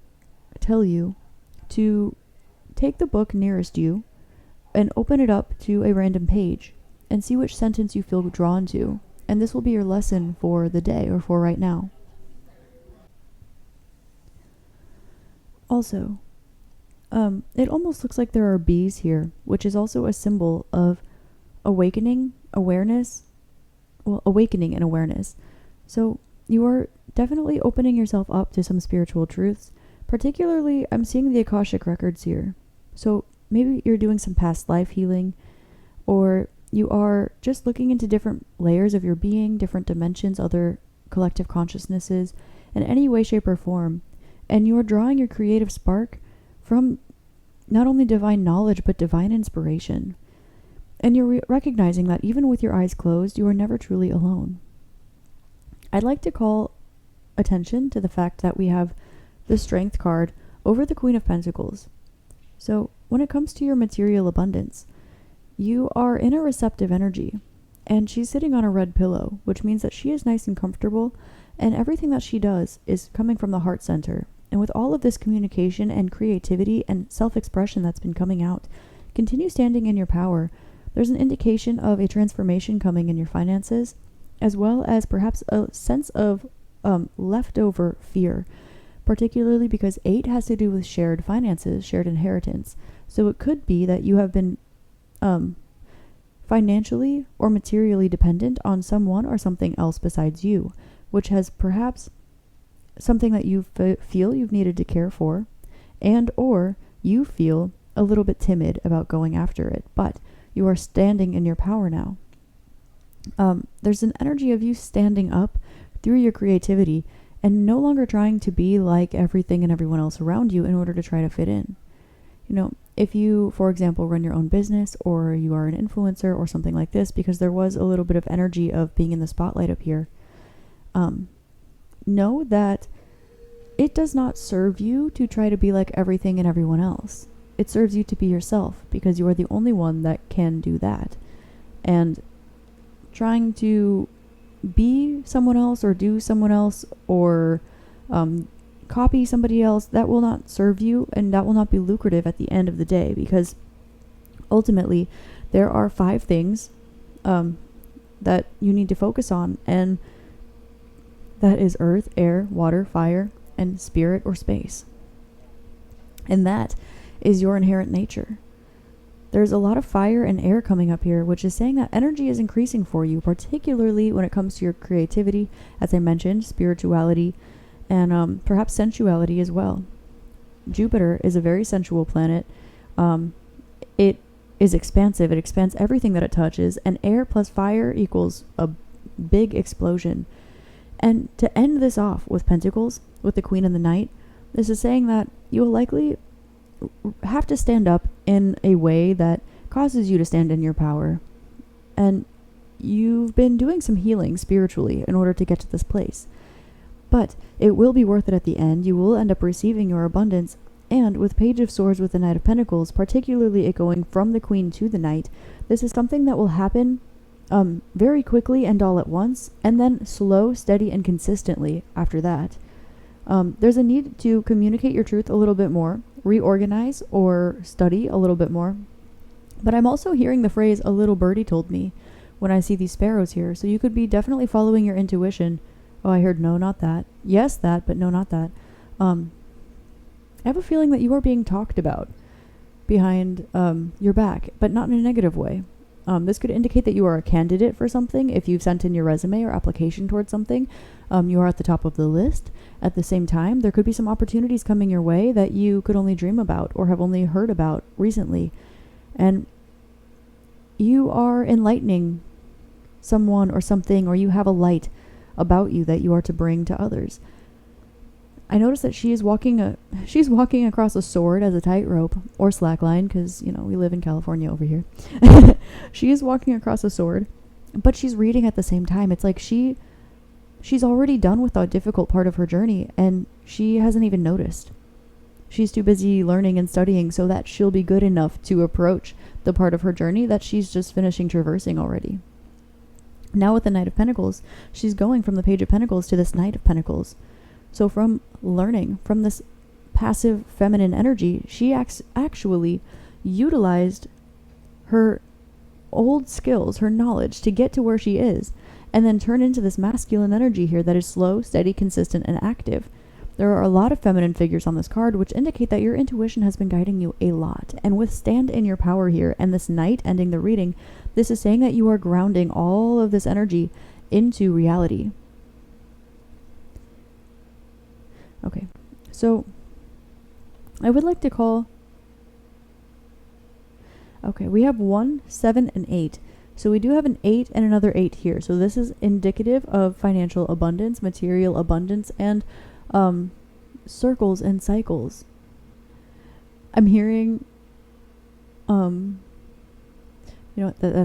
tell you to take the book nearest you and open it up to a random page and see which sentence you feel drawn to. And this will be your lesson for the day or for right now. Also, it almost looks like there are bees here, which is also a symbol of awakening and awareness. So you are definitely opening yourself up to some spiritual truths. Particularly, I'm seeing the Akashic records here. So maybe you're doing some past life healing, or you are just looking into different layers of your being, different dimensions, other collective consciousnesses, in any way, shape, or form. And you are drawing your creative spark from not only divine knowledge, but divine inspiration. And you're recognizing that even with your eyes closed, you are never truly alone. I'd like to call attention to the fact that we have the Strength card over the Queen of Pentacles. So when it comes to your material abundance, you are in a receptive energy, and she's sitting on a red pillow, which means that she is nice and comfortable, and everything that she does is coming from the heart center. And with all of this communication and creativity and self-expression that's been coming out, continue standing in your power. There's an indication of a transformation coming in your finances, as well as perhaps a sense of leftover fear, particularly because 8 has to do with shared finances, shared inheritance. So it could be that you have been financially or materially dependent on someone or something else besides you, which has perhaps something that you feel you've needed to care for, and or you feel a little bit timid about going after it, but you are standing in your power now. There's an energy of you standing up through your creativity and no longer trying to be like everything and everyone else around you in order to try to fit in. You know, if you, for example, run your own business, or you are an influencer or something like this, because there was a little bit of energy of being in the spotlight up here, know that it does not serve you to try to be like everything and everyone else. It serves you to be yourself, because you are the only one that can do that. And trying to be someone else or do someone else or copy somebody else, that will not serve you, and that will not be lucrative at the end of the day, because ultimately there are 5 things that you need to focus on, and that is earth, air, water, fire, and spirit or space. And that is your inherent nature. There's a lot of fire and air coming up here, which is saying that energy is increasing for you, particularly when it comes to your creativity, as I mentioned, spirituality, and perhaps sensuality as well. Jupiter is a very sensual planet. It is expansive. It expands everything that it touches, and air plus fire equals a big explosion. And to end this off with Pentacles, with the Queen and the Knight, this is saying that you will likely have to stand up in a way that causes you to stand in your power. And you've been doing some healing spiritually in order to get to this place. But it will be worth it at the end. You will end up receiving your abundance. And with Page of Swords with the Knight of Pentacles, particularly it going from the Queen to the Knight, this is something that will happen very quickly and all at once, and then slow, steady, and consistently after that. There's a need to communicate your truth a little bit more, reorganize, or study a little bit more. But I'm also hearing the phrase, "a little birdie told me," when I see these sparrows here. So you could be definitely following your intuition. Oh, I heard no, not that. Yes, that, but no, not that. I have a feeling that you are being talked about behind your back, but not in a negative way. This could indicate that you are a candidate for something. If you've sent in your resume or application towards something, you are at the top of the list. At the same time, there could be some opportunities coming your way that you could only dream about or have only heard about recently. And you are enlightening someone or something, or you have a light about you that you are to bring to others. I noticed that she's walking across a sword as a tightrope, or slackline, because, we live in California over here. She is walking across a sword, but she's reading at the same time. It's like she's already done with the difficult part of her journey, and she hasn't even noticed. She's too busy learning and studying so that she'll be good enough to approach the part of her journey that she's just finishing traversing already. Now with the Knight of Pentacles, she's going from the Page of Pentacles to this Knight of Pentacles. So from learning from this passive feminine energy, she actually utilized her old skills, her knowledge to get to where she is, and then turn into this masculine energy here that is slow, steady, consistent, and active. There are a lot of feminine figures on this card, which indicate that your intuition has been guiding you a lot. And with stand in your power here, and this Knight ending the reading, this is saying that you are grounding all of this energy into reality. Okay, so I would like to call... Okay, we have 1, 7, and 8. So we do have an 8 and another 8 here. So this is indicative of financial abundance, material abundance, and circles and cycles. I'm hearing... that's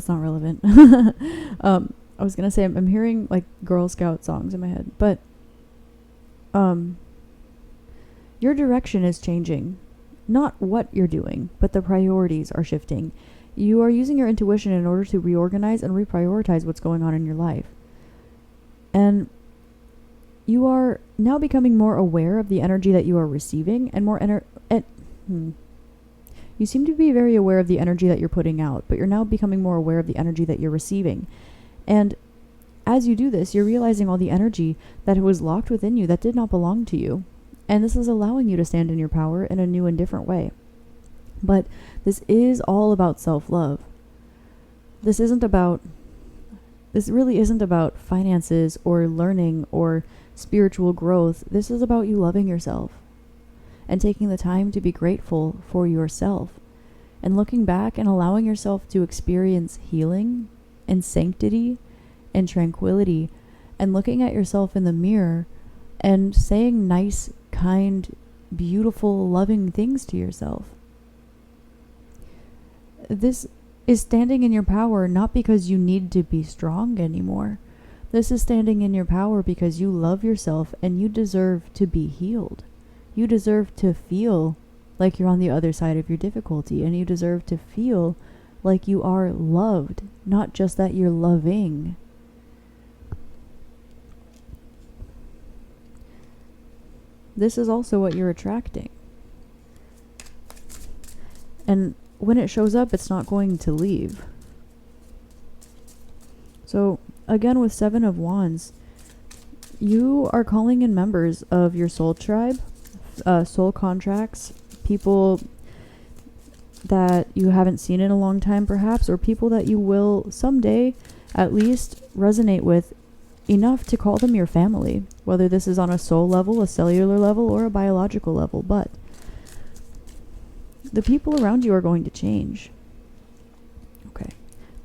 not relevant. I was going to say I'm hearing like Girl Scout songs in my head. But your direction is changing. Not what you're doing, but the priorities are shifting. You are using your intuition in order to reorganize and reprioritize what's going on in your life. And you are now becoming more aware of the energy that you are receiving and more You seem to be very aware of the energy that you're putting out, but you're now becoming more aware of the energy that you're receiving. And as you do this, you're realizing all the energy that was locked within you that did not belong to you. And this is allowing you to stand in your power in a new and different way. But this is all about self-love. This really isn't about finances or learning or spiritual growth. This is about you loving yourself and taking the time to be grateful for yourself and looking back and allowing yourself to experience healing and sanctity and tranquility and looking at yourself in the mirror and saying nice, kind, beautiful, loving things to yourself. This is standing in your power not because you need to be strong anymore. This is standing in your power because you love yourself and you deserve to be healed. You deserve to feel like you're on the other side of your difficulty, and you deserve to feel like you are loved, not just that you're loving. This is also what you're attracting. And when it shows up, it's not going to leave. So, again, with 7 of Wands, you are calling in members of your soul tribe, soul contracts, people that you haven't seen in a long time perhaps, or people that you will someday at least resonate with enough to call them your family, whether this is on a soul level, a cellular level, or a biological level. But the people around you are going to change. Okay.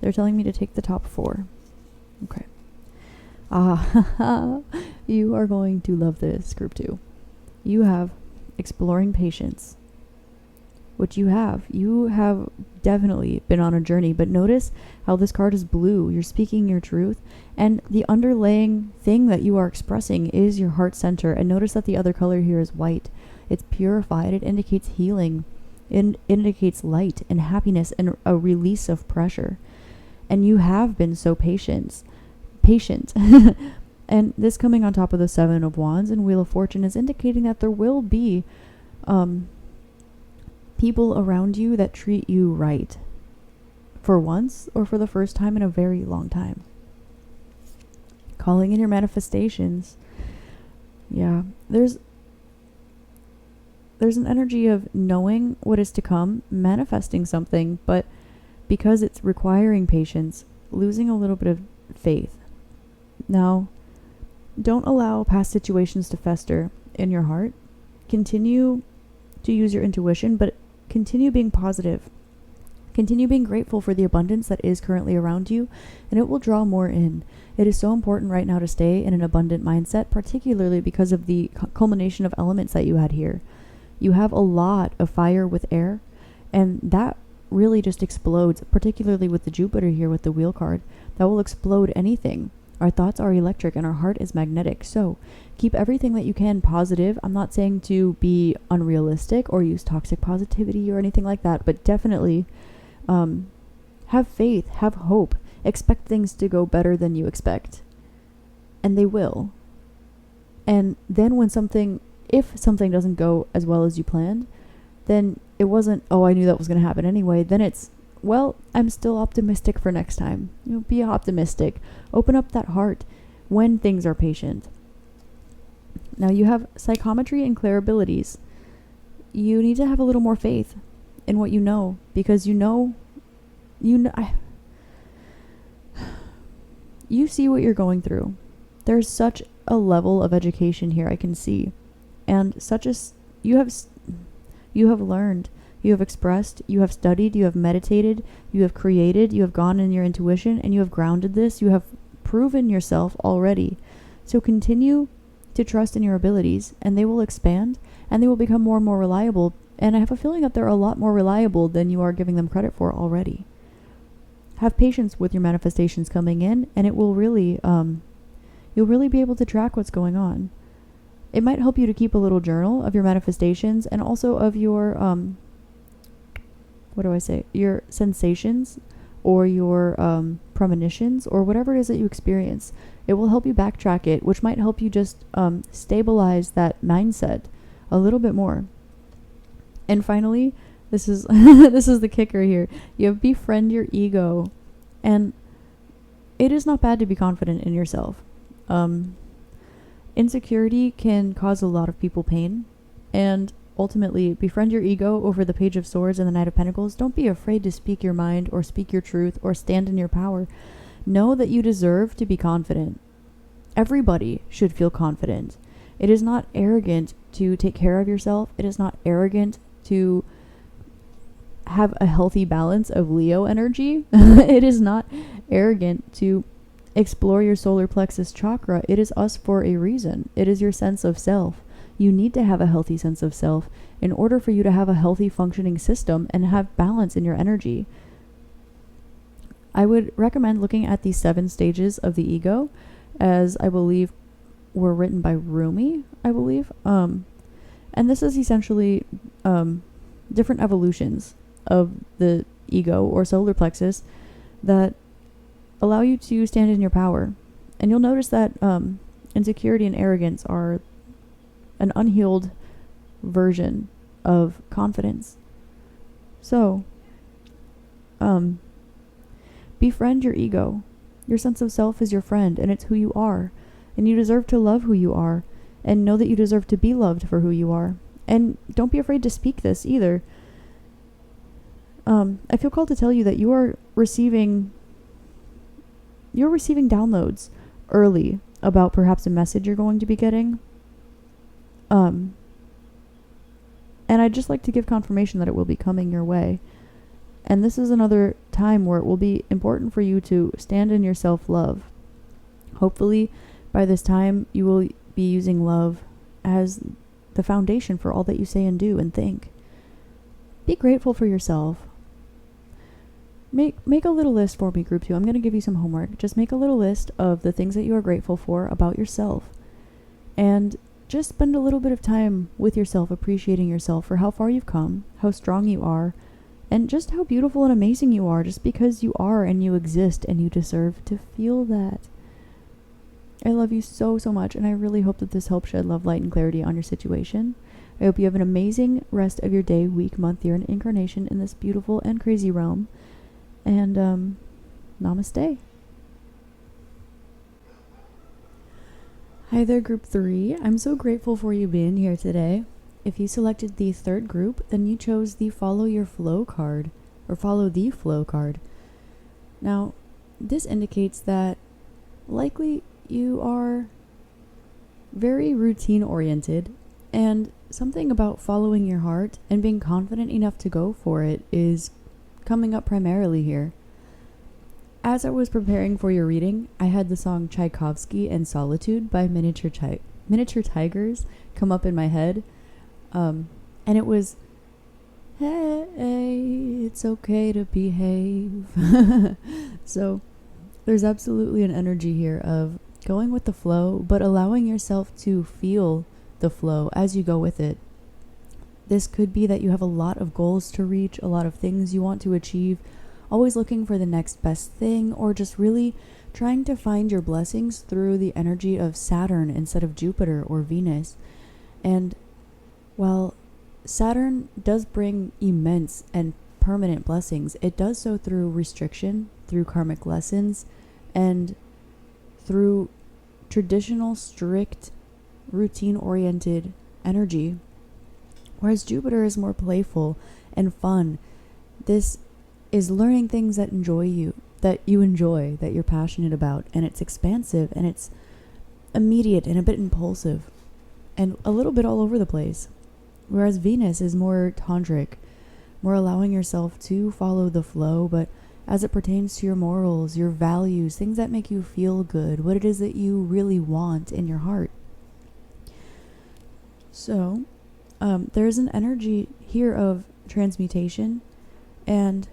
They're telling me to take the top 4. Okay. You are going to love this, group 2. You have exploring patience, which you have. You have definitely been on a journey, but notice how this card is blue. You're speaking your truth, and the underlying thing that you are expressing is your heart center. And notice that the other color here is white. It's purified. It indicates healing. It indicates light and happiness and a release of pressure. And you have been so patient. And this coming on top of the 7 of Wands and Wheel of Fortune is indicating that there will be people around you that treat you right for once or for the first time in a very long time. Calling in your manifestations. Yeah, there's an energy of knowing what is to come, manifesting something, but because it's requiring patience, losing a little bit of faith. Now, don't allow past situations to fester in your heart. Continue to use your intuition, but continue being positive. Continue being grateful for the abundance that is currently around you, and it will draw more in. It is so important right now to stay in an abundant mindset, particularly because of the culmination of elements that you had here. You have a lot of fire with air, and that really just explodes, particularly with the Jupiter here with the wheel card. That will explode anything. Our thoughts are electric and our heart is magnetic. So keep everything that you can positive. I'm not saying to be unrealistic or use toxic positivity or anything like that, but definitely have faith, have hope, expect things to go better than you expect. And they will. And then if something doesn't go as well as you planned, then it wasn't, oh, I knew that was going to happen anyway. Then it's, well, I'm still optimistic for next time. Be optimistic. Open up that heart when things are patient. Now you have psychometry and clear abilities. You need to have a little more faith in what you know, because you see what you're going through. There's such a level of education here I can see, and you have learned, you have expressed, you have studied, you have meditated, you have created, you have gone in your intuition, and you have grounded this. You have proven yourself already. So continue to trust in your abilities, and they will expand, and they will become more and more reliable. And I have a feeling that they're a lot more reliable than you are giving them credit for already. Have patience with your manifestations coming in, and it will really, you'll really be able to track what's going on. It might help you to keep a little journal of your manifestations and also of your, your sensations or your premonitions or whatever it is that you experience. It will help you backtrack it, which might help you just stabilize that mindset a little bit more. And finally, this is this is the kicker here. You have befriend your ego, and it is not bad to be confident in yourself. Insecurity can cause a lot of people pain, and ultimately befriend your ego over the Page of Swords and the Knight of Pentacles. Don't be afraid to speak your mind or speak your truth or stand in your power. Know that you deserve to be confident. Everybody should feel confident. It is not arrogant to take care of yourself. It is not arrogant to have a healthy balance of Leo energy. It is not arrogant to explore your solar plexus chakra. It is us for a reason. It is your sense of self. You need to have a healthy sense of self in order for you to have a healthy functioning system and have balance in your energy. I would recommend looking at the 7 stages of the ego, as I believe were written by Rumi, I believe. And this is essentially different evolutions of the ego or solar plexus that allow you to stand in your power. And you'll notice that insecurity and arrogance are an unhealed version of confidence. So, befriend your ego. Your sense of self is your friend, and it's who you are. And you deserve to love who you are, and know that you deserve to be loved for who you are. And don't be afraid to speak this either. I feel called to tell you that you are receiving downloads early about perhaps a message you're going to be getting. And I'd just like to give confirmation that it will be coming your way. And this is another time where it will be important for you to stand in your self-love. Hopefully, by this time, you will be using love as the foundation for all that you say and do and think. Be grateful for yourself. Make a little list for me, Group 2. I'm going to give you some homework. Just make a little list of the things that you are grateful for about yourself. And just spend a little bit of time with yourself, appreciating yourself for how far you've come, how strong you are, and just how beautiful and amazing you are, just because you are and you exist, and you deserve to feel that. I love you so, so much, and I really hope that this helps shed love, light, and clarity on your situation. I hope you have an amazing rest of your day, week, month, year, and incarnation in this beautiful and crazy realm. And, namaste. Hi there, Group 3. I'm so grateful for you being here today. If you selected the 3rd group, then you chose the Follow Your Flow card, or Follow the Flow card. Now, this indicates that likely you are very routine-oriented, and something about following your heart and being confident enough to go for it is coming up primarily here. As I was preparing for your reading, I had the song Tchaikovsky and Solitude by Miniature Tigers come up in my head. And it was, hey, it's okay to behave. So there's absolutely an energy here of going with the flow, but allowing yourself to feel the flow as you go with it. This could be that you have a lot of goals to reach, a lot of things you want to achieve, always looking for the next best thing, or just really trying to find your blessings through the energy of Saturn instead of Jupiter or Venus. And while Saturn does bring immense and permanent blessings, it does so through restriction, through karmic lessons, and through traditional, strict, routine-oriented energy. Whereas Jupiter is more playful and fun. This is learning things that you enjoy, that you're passionate about, and it's expansive and it's immediate and a bit impulsive and a little bit all over the place. Whereas Venus is more tantric, more allowing yourself to follow the flow, but as it pertains to your morals, your values, things that make you feel good, what it is that you really want in your heart. So, there's an energy here of transmutation, and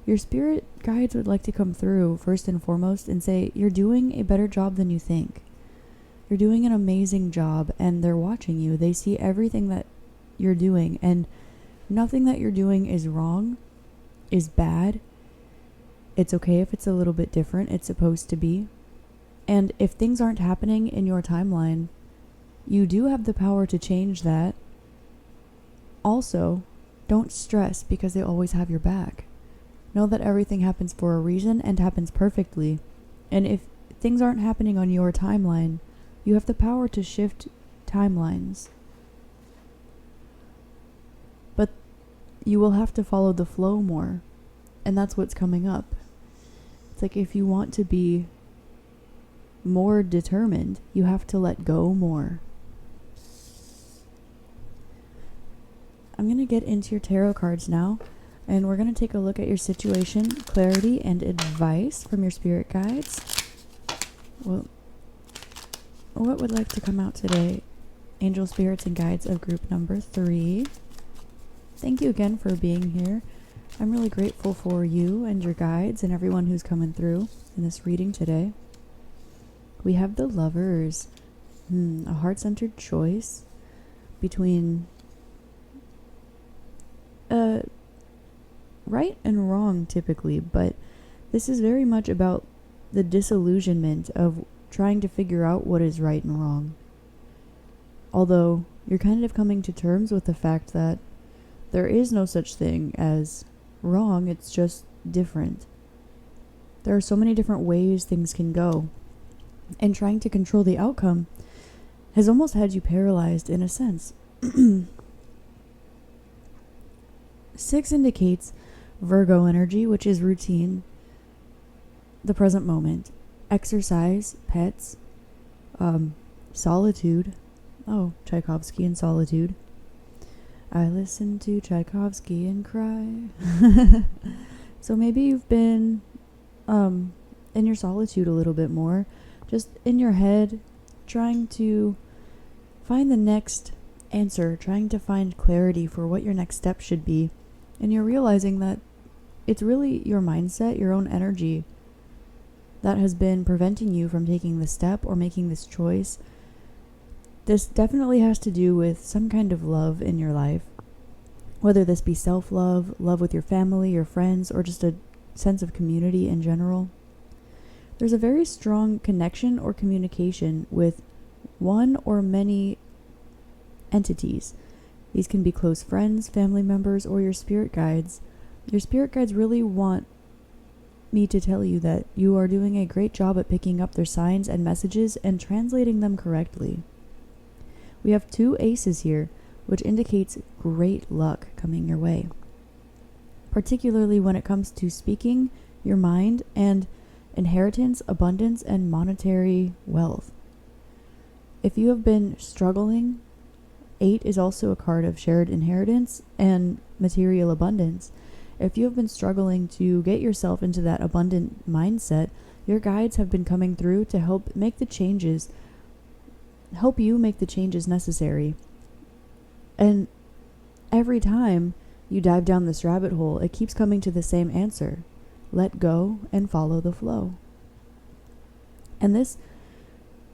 your spirit guides would like to come through first and foremost and say, you're doing a better job than you think. You're doing an amazing job, and they're watching you. They see everything that you're doing, and nothing that you're doing is wrong, is bad. It's okay if it's a little bit different. It's supposed to be. And if things aren't happening in your timeline, you do have the power to change that. Also, don't stress because they always have your back. Know that everything happens for a reason and happens perfectly. And if things aren't happening on your timeline, you have the power to shift timelines. But you will have to follow the flow more. And that's what's coming up. It's like if you want to be more determined, you have to let go more. I'm going to get into your tarot cards now, and we're going to take a look at your situation, clarity, and advice from your spirit guides. Well, what would like to come out today? Angel spirits and guides of group number 3. Thank you again for being here. I'm really grateful for you and your guides and everyone who's coming through in this reading today. We have the Lovers. A heart-centered choice between right and wrong typically, but this is very much about the disillusionment of trying to figure out what is right and wrong. Although you're kind of coming to terms with the fact that there is no such thing as wrong, it's just different. There are so many different ways things can go, and trying to control the outcome has almost had you paralyzed in a sense. 6 indicates Virgo energy, which is routine, the present moment, exercise, pets, solitude. Oh, Tchaikovsky and Solitude. I listen to Tchaikovsky and cry. So maybe you've been in your solitude a little bit more, just in your head, trying to find the next answer, trying to find clarity for what your next step should be. And you're realizing that it's really your mindset, your own energy, that has been preventing you from taking this step or making this choice. This definitely has to do with some kind of love in your life, whether this be self-love, love with your family, your friends, or just a sense of community in general. There's a very strong connection or communication with one or many entities. These can be close friends, family members, or your spirit guides. Your spirit guides really want me to tell you that you are doing a great job at picking up their signs and messages and translating them correctly. We have 2 aces here, which indicates great luck coming your way, particularly when it comes to speaking your mind and inheritance, abundance, and monetary wealth. If you have been struggling, 8 is also a card of shared inheritance and material abundance. If you have been struggling to get yourself into that abundant mindset, your guides have been coming through to help you make the changes necessary. And every time you dive down this rabbit hole, it keeps coming to the same answer. Let go and follow the flow. And this,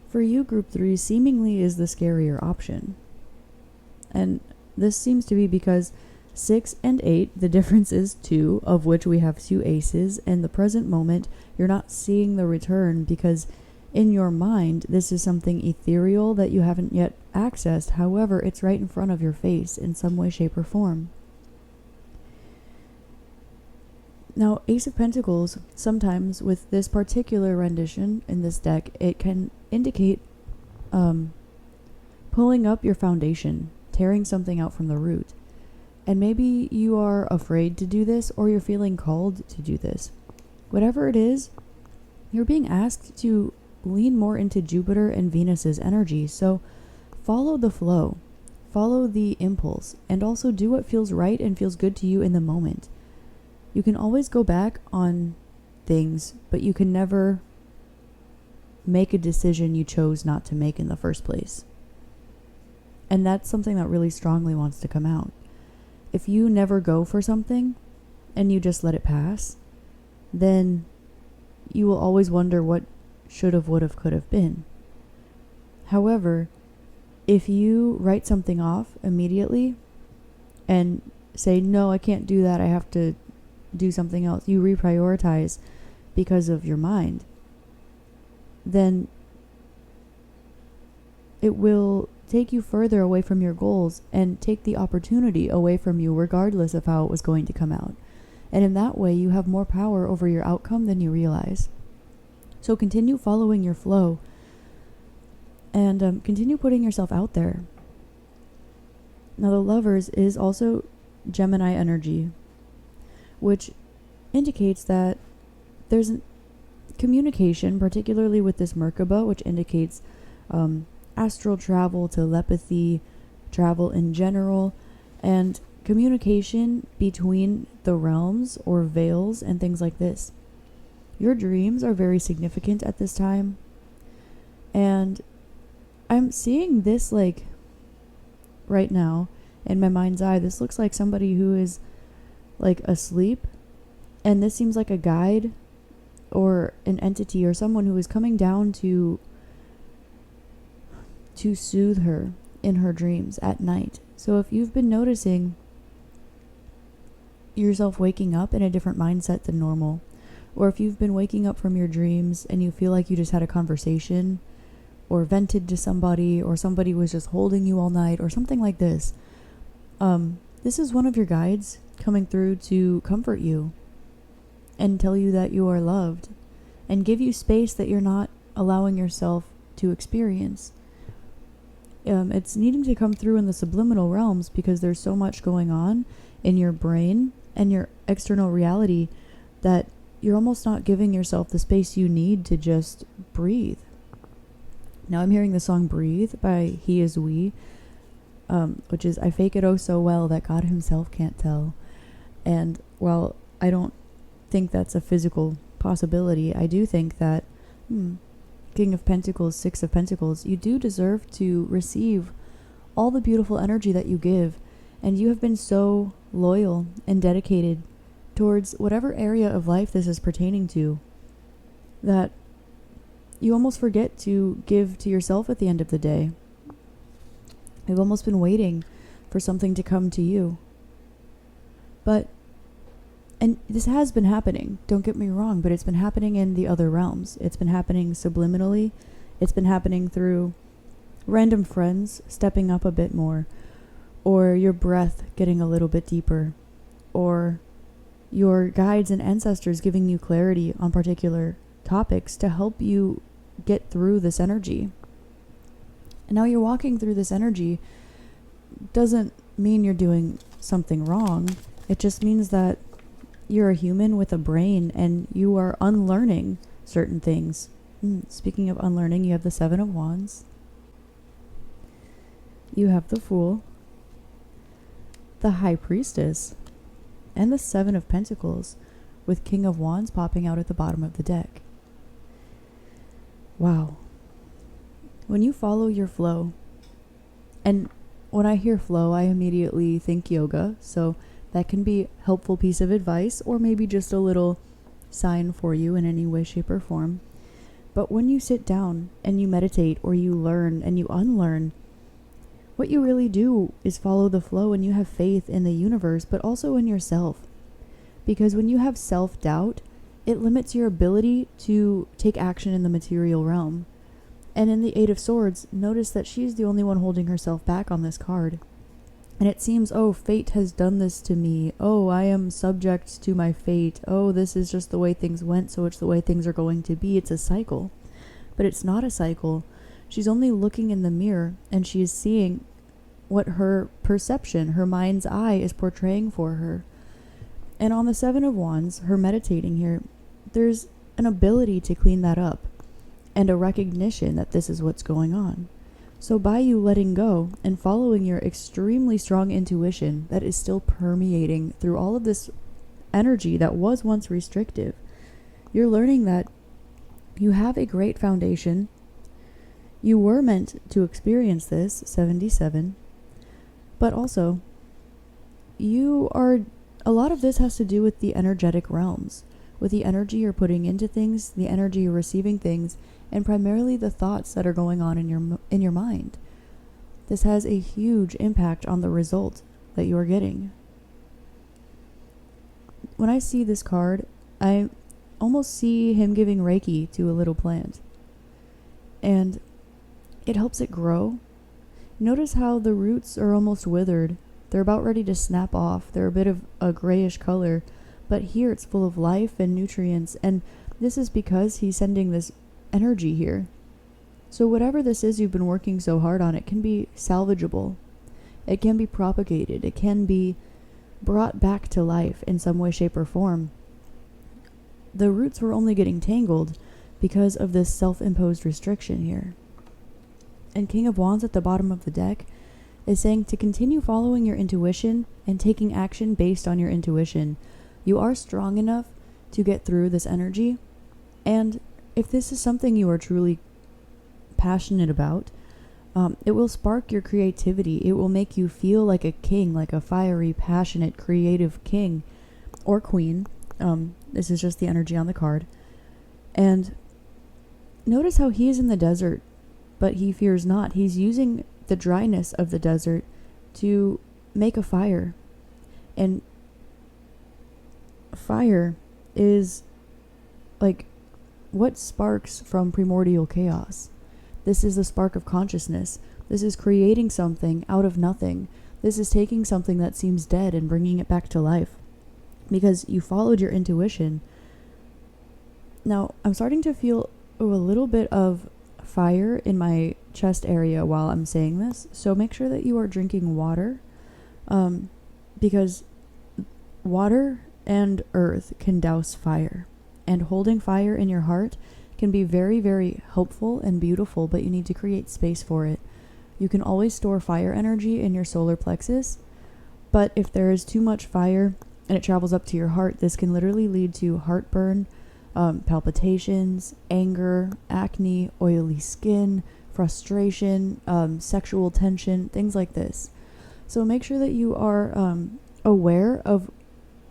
for you, group 3, seemingly is the scarier option. And this seems to be because 6 and 8, the difference is 2, of which we have 2 aces. In the present moment, you're not seeing the return because in your mind, this is something ethereal that you haven't yet accessed. However, it's right in front of your face in some way, shape, or form. Now, Ace of Pentacles, sometimes with this particular rendition in this deck, it can indicate pulling up your foundation, tearing something out from the root. And maybe you are afraid to do this, or you're feeling called to do this. Whatever it is, you're being asked to lean more into Jupiter and Venus's energy. So follow the flow, follow the impulse, and also do what feels right and feels good to you in the moment. You can always go back on things, but you can never make a decision you chose not to make in the first place. And that's something that really strongly wants to come out. If you never go for something and you just let it pass, then you will always wonder what should have, would have, could have been. However, if you write something off immediately and say, no, I can't do that, I have to do something else, you reprioritize because of your mind, then it will take you further away from your goals and take the opportunity away from you regardless of how it was going to come out. And in that way, you have more power over your outcome than you realize. So continue following your flow and continue putting yourself out there. Now, the Lovers is also Gemini energy, which indicates that there's communication, particularly with this Merkaba, which indicates astral travel, telepathy, travel in general, and communication between the realms or veils and things like this. Your dreams are very significant at this time, and I'm seeing this like right now in my mind's eye. This looks like somebody who is like asleep, and this seems like a guide or an entity or someone who is coming down to soothe her in her dreams at night. So if you've been noticing yourself waking up in a different mindset than normal, or if you've been waking up from your dreams and you feel like you just had a conversation or vented to somebody, or somebody was just holding you all night or something like this, this is one of your guides coming through to comfort you and tell you that you are loved and give you space that you're not allowing yourself to experience. It's needing to come through in the subliminal realms because there's so much going on in your brain and your external reality that you're almost not giving yourself the space you need to just breathe. Now I'm hearing the song Breathe by He Is We, which is I fake it oh so well that God himself can't tell. And while I don't think that's a physical possibility, I do think that King of Pentacles, Six of Pentacles, you do deserve to receive all the beautiful energy that you give. And you have been so loyal and dedicated towards whatever area of life this is pertaining to that you almost forget to give to yourself at the end of the day. You've almost been waiting for something to come to you. And this has been happening, don't get me wrong, but it's been happening in the other realms. It's been happening subliminally. It's been happening through random friends stepping up a bit more, or your breath getting a little bit deeper, or your guides and ancestors giving you clarity on particular topics to help you get through this energy. And now you're walking through this energy doesn't mean you're doing something wrong. It just means that you're a human with a brain and you are unlearning certain things. Speaking of unlearning, you have the Seven of Wands. You have the Fool, the High Priestess, and the Seven of Pentacles, with King of Wands popping out at the bottom of the deck. Wow. When you follow your flow, and when I hear flow, I immediately think yoga, so that can be a helpful piece of advice, or maybe just a little sign for you in any way, shape, or form. But when you sit down and you meditate, or you learn and you unlearn, what you really do is follow the flow, and you have faith in the universe, but also in yourself. Because when you have self-doubt, it limits your ability to take action in the material realm. And in the Eight of Swords, notice that she's the only one holding herself back on this card. And it seems, oh, fate has done this to me. Oh, I am subject to my fate. Oh, this is just the way things went, so it's the way things are going to be. It's a cycle. But it's not a cycle. She's only looking in the mirror, and she is seeing what her perception, her mind's eye, is portraying for her. And on the Seven of Wands, her meditating here, there's an ability to clean that up, and a recognition that this is what's going on. So by you letting go and following your extremely strong intuition that is still permeating through all of this energy that was once restrictive, you're learning that you have a great foundation. You were meant to experience this, 77, but also a lot of this has to do with the energetic realms, with the energy you're putting into things, the energy you're receiving things, and primarily the thoughts that are going on in your mind. This has a huge impact on the result that you're getting. When I see this card, I almost see him giving Reiki to a little plant. And it helps it grow. Notice how the roots are almost withered. They're about ready to snap off. They're a bit of a grayish color, but here it's full of life and nutrients, and this is because he's sending this energy here. So whatever this is you've been working so hard on, it can be salvageable. It can be propagated. It can be brought back to life in some way, shape, or form. The roots were only getting tangled because of this self-imposed restriction here. And King of Wands at the bottom of the deck is saying to continue following your intuition and taking action based on your intuition. You are strong enough to get through this energy, and if this is something you are truly passionate about, it will spark your creativity. It will make you feel like a king, like a fiery, passionate, creative king or queen. This is just the energy on the card. And notice how he is in the desert, but he fears not. He's using the dryness of the desert to make a fire. And fire is like what sparks from primordial chaos. This is the spark of consciousness. This is creating something out of nothing. This is taking something that seems dead and bringing it back to life because you followed your intuition. Now, I'm starting to feel a little bit of fire in my chest area while I'm saying this, so make sure that you are drinking water, because water and earth can douse fire, and holding fire in your heart can be very, very helpful and beautiful, but you need to create space for it. You can always store fire energy in your solar plexus, but if there is too much fire and it travels up to your heart, this can literally lead to heartburn, palpitations, anger, acne, oily skin, frustration, sexual tension, things like this. So make sure that you are aware of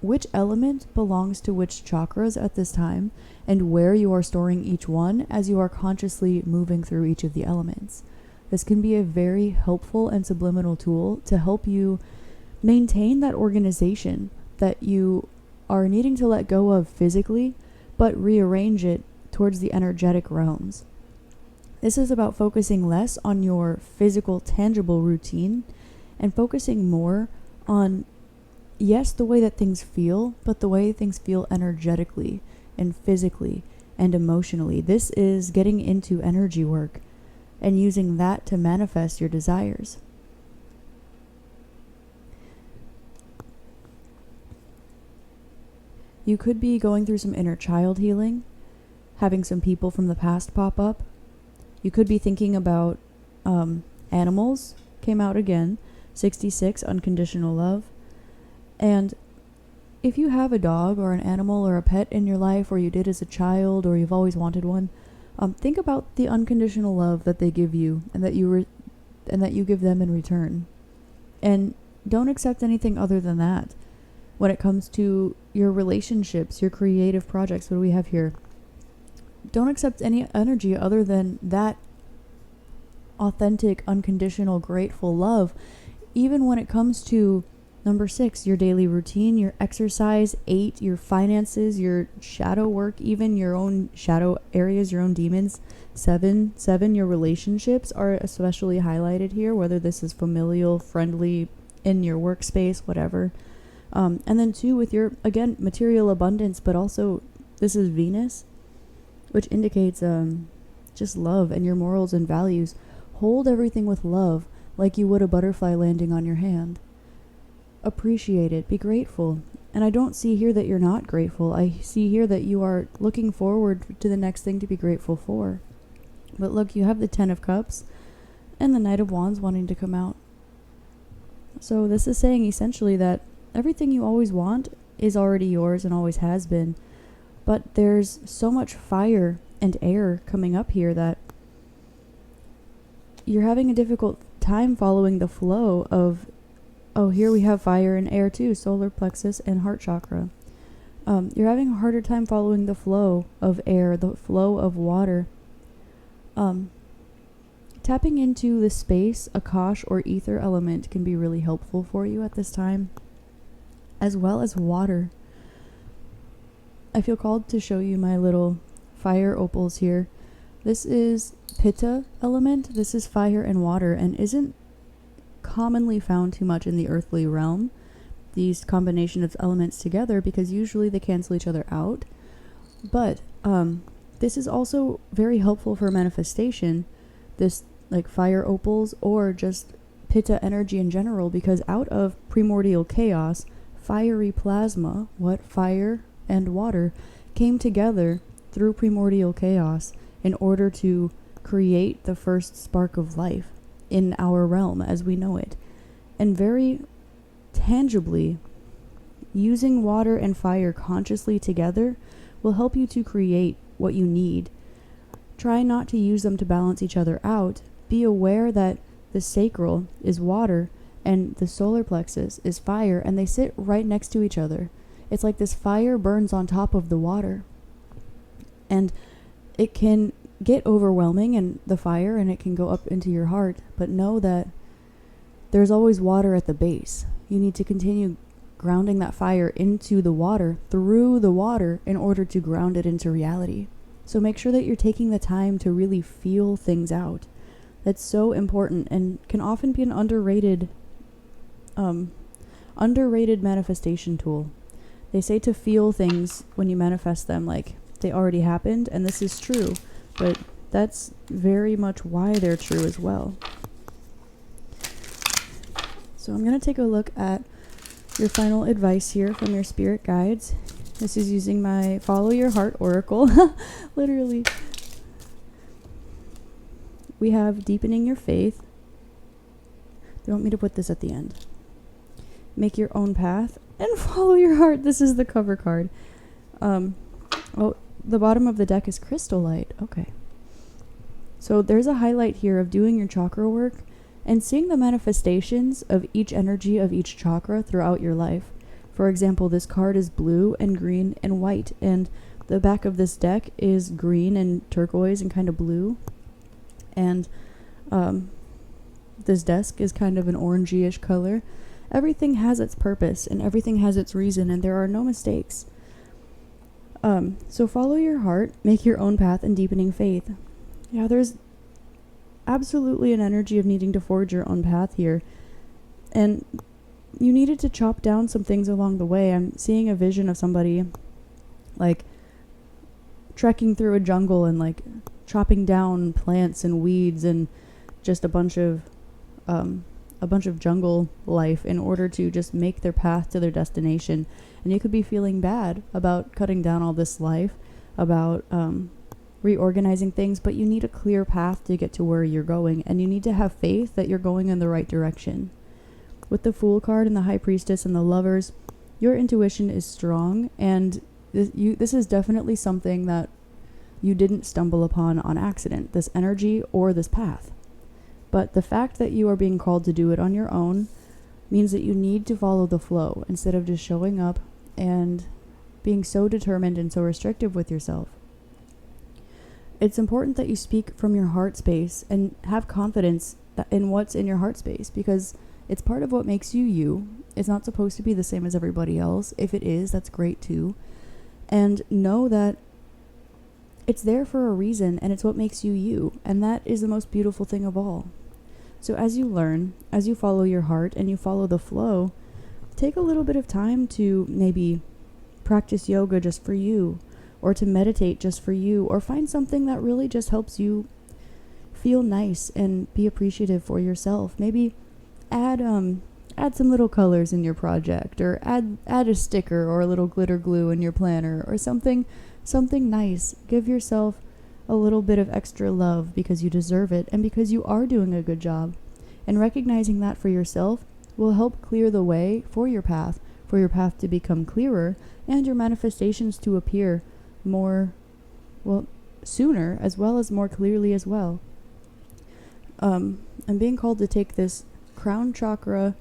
which element belongs to which chakras at this time and where you are storing each one as you are consciously moving through each of the elements. This can be a very helpful and subliminal tool to help you maintain that organization that you are needing to let go of physically, but rearrange it towards the energetic realms. This is about focusing less on your physical, tangible routine and focusing more on, yes, the way that things feel, but the way things feel energetically and physically and emotionally. This is getting into energy work and using that to manifest your desires. You could be going through some inner child healing, having some people from the past pop up. You could be thinking about animals, came out again, 66, unconditional love. And if you have a dog or an animal or a pet in your life, or you did as a child, or you've always wanted one, think about the unconditional love that they give you and that you give them in return. And don't accept anything other than that. When it comes to your relationships, your creative projects, what do we have here? Don't accept any energy other than that authentic, unconditional, grateful love. Even when it comes to number 6, your daily routine, your exercise, 8, your finances, your shadow work, even your own shadow areas, your own demons. 7, your relationships are especially highlighted here, whether this is familial, friendly, in your workspace, whatever. And then 2, with your, again, material abundance, but also this is Venus, which indicates just love and your morals and values. Hold everything with love, like you would a butterfly landing on your hand. Appreciate it. Be grateful. And I don't see here that you're not grateful. I see here that you are looking forward to the next thing to be grateful for. But look, you have the 10 of Cups and the Knight of Wands wanting to come out. So this is saying essentially that everything you always want is already yours and always has been. But there's so much fire and air coming up here that you're having a difficult time following the flow of, oh, here we have fire and air too, solar plexus and heart chakra. You're having a harder time following the flow of air, the flow of water. Tapping into the space, Akash, or ether element can be really helpful for you at this time, as well as water. I feel called to show you my little fire opals here. This is Pitta element. This is fire and water, and isn't commonly found too much in the earthly realm, these combination of elements together, because usually they cancel each other out. But this is also very helpful for manifestation, this like fire opals or just Pitta energy in general, because out of primordial chaos, fiery plasma, fire and water, came together through primordial chaos in order to create the first spark of life in our realm as we know it. And very tangibly, using water and fire consciously together will help you to create what you need. Try not to use them to balance each other out. Be aware that the sacral is water and the solar plexus is fire, and they sit right next to each other. It's like this fire burns on top of the water. And it can get overwhelming in the fire and it can go up into your heart, but know that there's always water at the base. You need to continue grounding that fire into the water, through the water, in order to ground it into reality. So make sure that you're taking the time to really feel things out. That's so important and can often be an underrated manifestation tool. They say to feel things when you manifest them like they already happened, and this is true, but that's very much why they're true as well. So I'm going to take a look at your final advice here from your spirit guides. This is using my Follow Your Heart Oracle. Literally. We have Deepening Your Faith. They want me to put this at the end. Make Your Own Path and Follow Your Heart. This is the cover card. The bottom of the deck is Crystal Light. Okay. So there's a highlight here of doing your chakra work and seeing the manifestations of each energy of each chakra throughout your life. For example, this card is blue and green and white, and the back of this deck is green and turquoise and kind of blue. And this desk is kind of an orangey-ish color. Everything has its purpose and everything has its reason, and there are no mistakes. So follow your heart, make your own path, and deepening faith. Yeah, there's absolutely an energy of needing to forge your own path here. And you needed to chop down some things along the way. I'm seeing a vision of somebody like trekking through a jungle and like chopping down plants and weeds and just a bunch of jungle life in order to just make their path to their destination. And you could be feeling bad about cutting down all this life, about reorganizing things, but you need a clear path to get to where you're going, and you need to have faith that you're going in the right direction. With the Fool card and the High Priestess and the Lovers, Your intuition is strong, and this is definitely something that you didn't stumble upon on accident, this energy or this path. But the fact that you are being called to do it on your own means that you need to follow the flow instead of just showing up and being so determined and so restrictive with yourself. It's important that you speak from your heart space and have confidence in what's in your heart space, because it's part of what makes you you. It's not supposed to be the same as everybody else. If it is, that's great too. And know that it's there for a reason, and it's what makes you you. And that is the most beautiful thing of all. So as you learn, as you follow your heart and you follow the flow, take a little bit of time to maybe practice yoga just for you, or to meditate just for you, or find something that really just helps you feel nice and be appreciative for yourself. Maybe add some little colors in your project, or add a sticker or a little glitter glue in your planner, or something nice. Give yourself a little bit of extra love because you deserve it and because you are doing a good job. And recognizing that for yourself will help clear the way for your path to become clearer, and your manifestations to appear more, sooner, as well as more clearly as well. I'm being called to take this crown chakra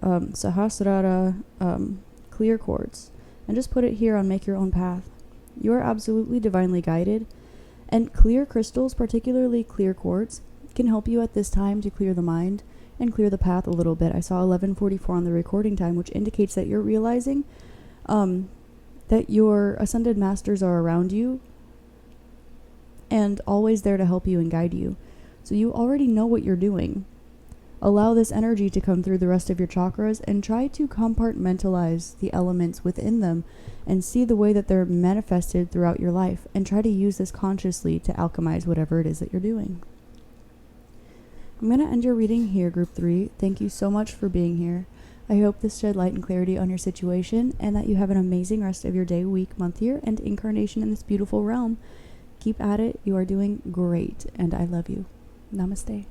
Sahasrara clear quartz and just put it here on Make Your Own Path. You are absolutely divinely guided, and clear crystals, particularly clear quartz, can help you at this time to clear the mind and clear the path a little bit. I saw 11:44 on the recording time, which indicates that you're realizing that your ascended masters are around you and always there to help you and guide you. So you already know what you're doing. Allow this energy to come through the rest of your chakras and try to compartmentalize the elements within them and see the way that they're manifested throughout your life, and try to use this consciously to alchemize whatever it is that you're doing. I'm going to end your reading here, Group 3. Thank you so much for being here. I hope this shed light and clarity on your situation, and that you have an amazing rest of your day, week, month, year, and incarnation in this beautiful realm. Keep at it. You are doing great, and I love you. Namaste.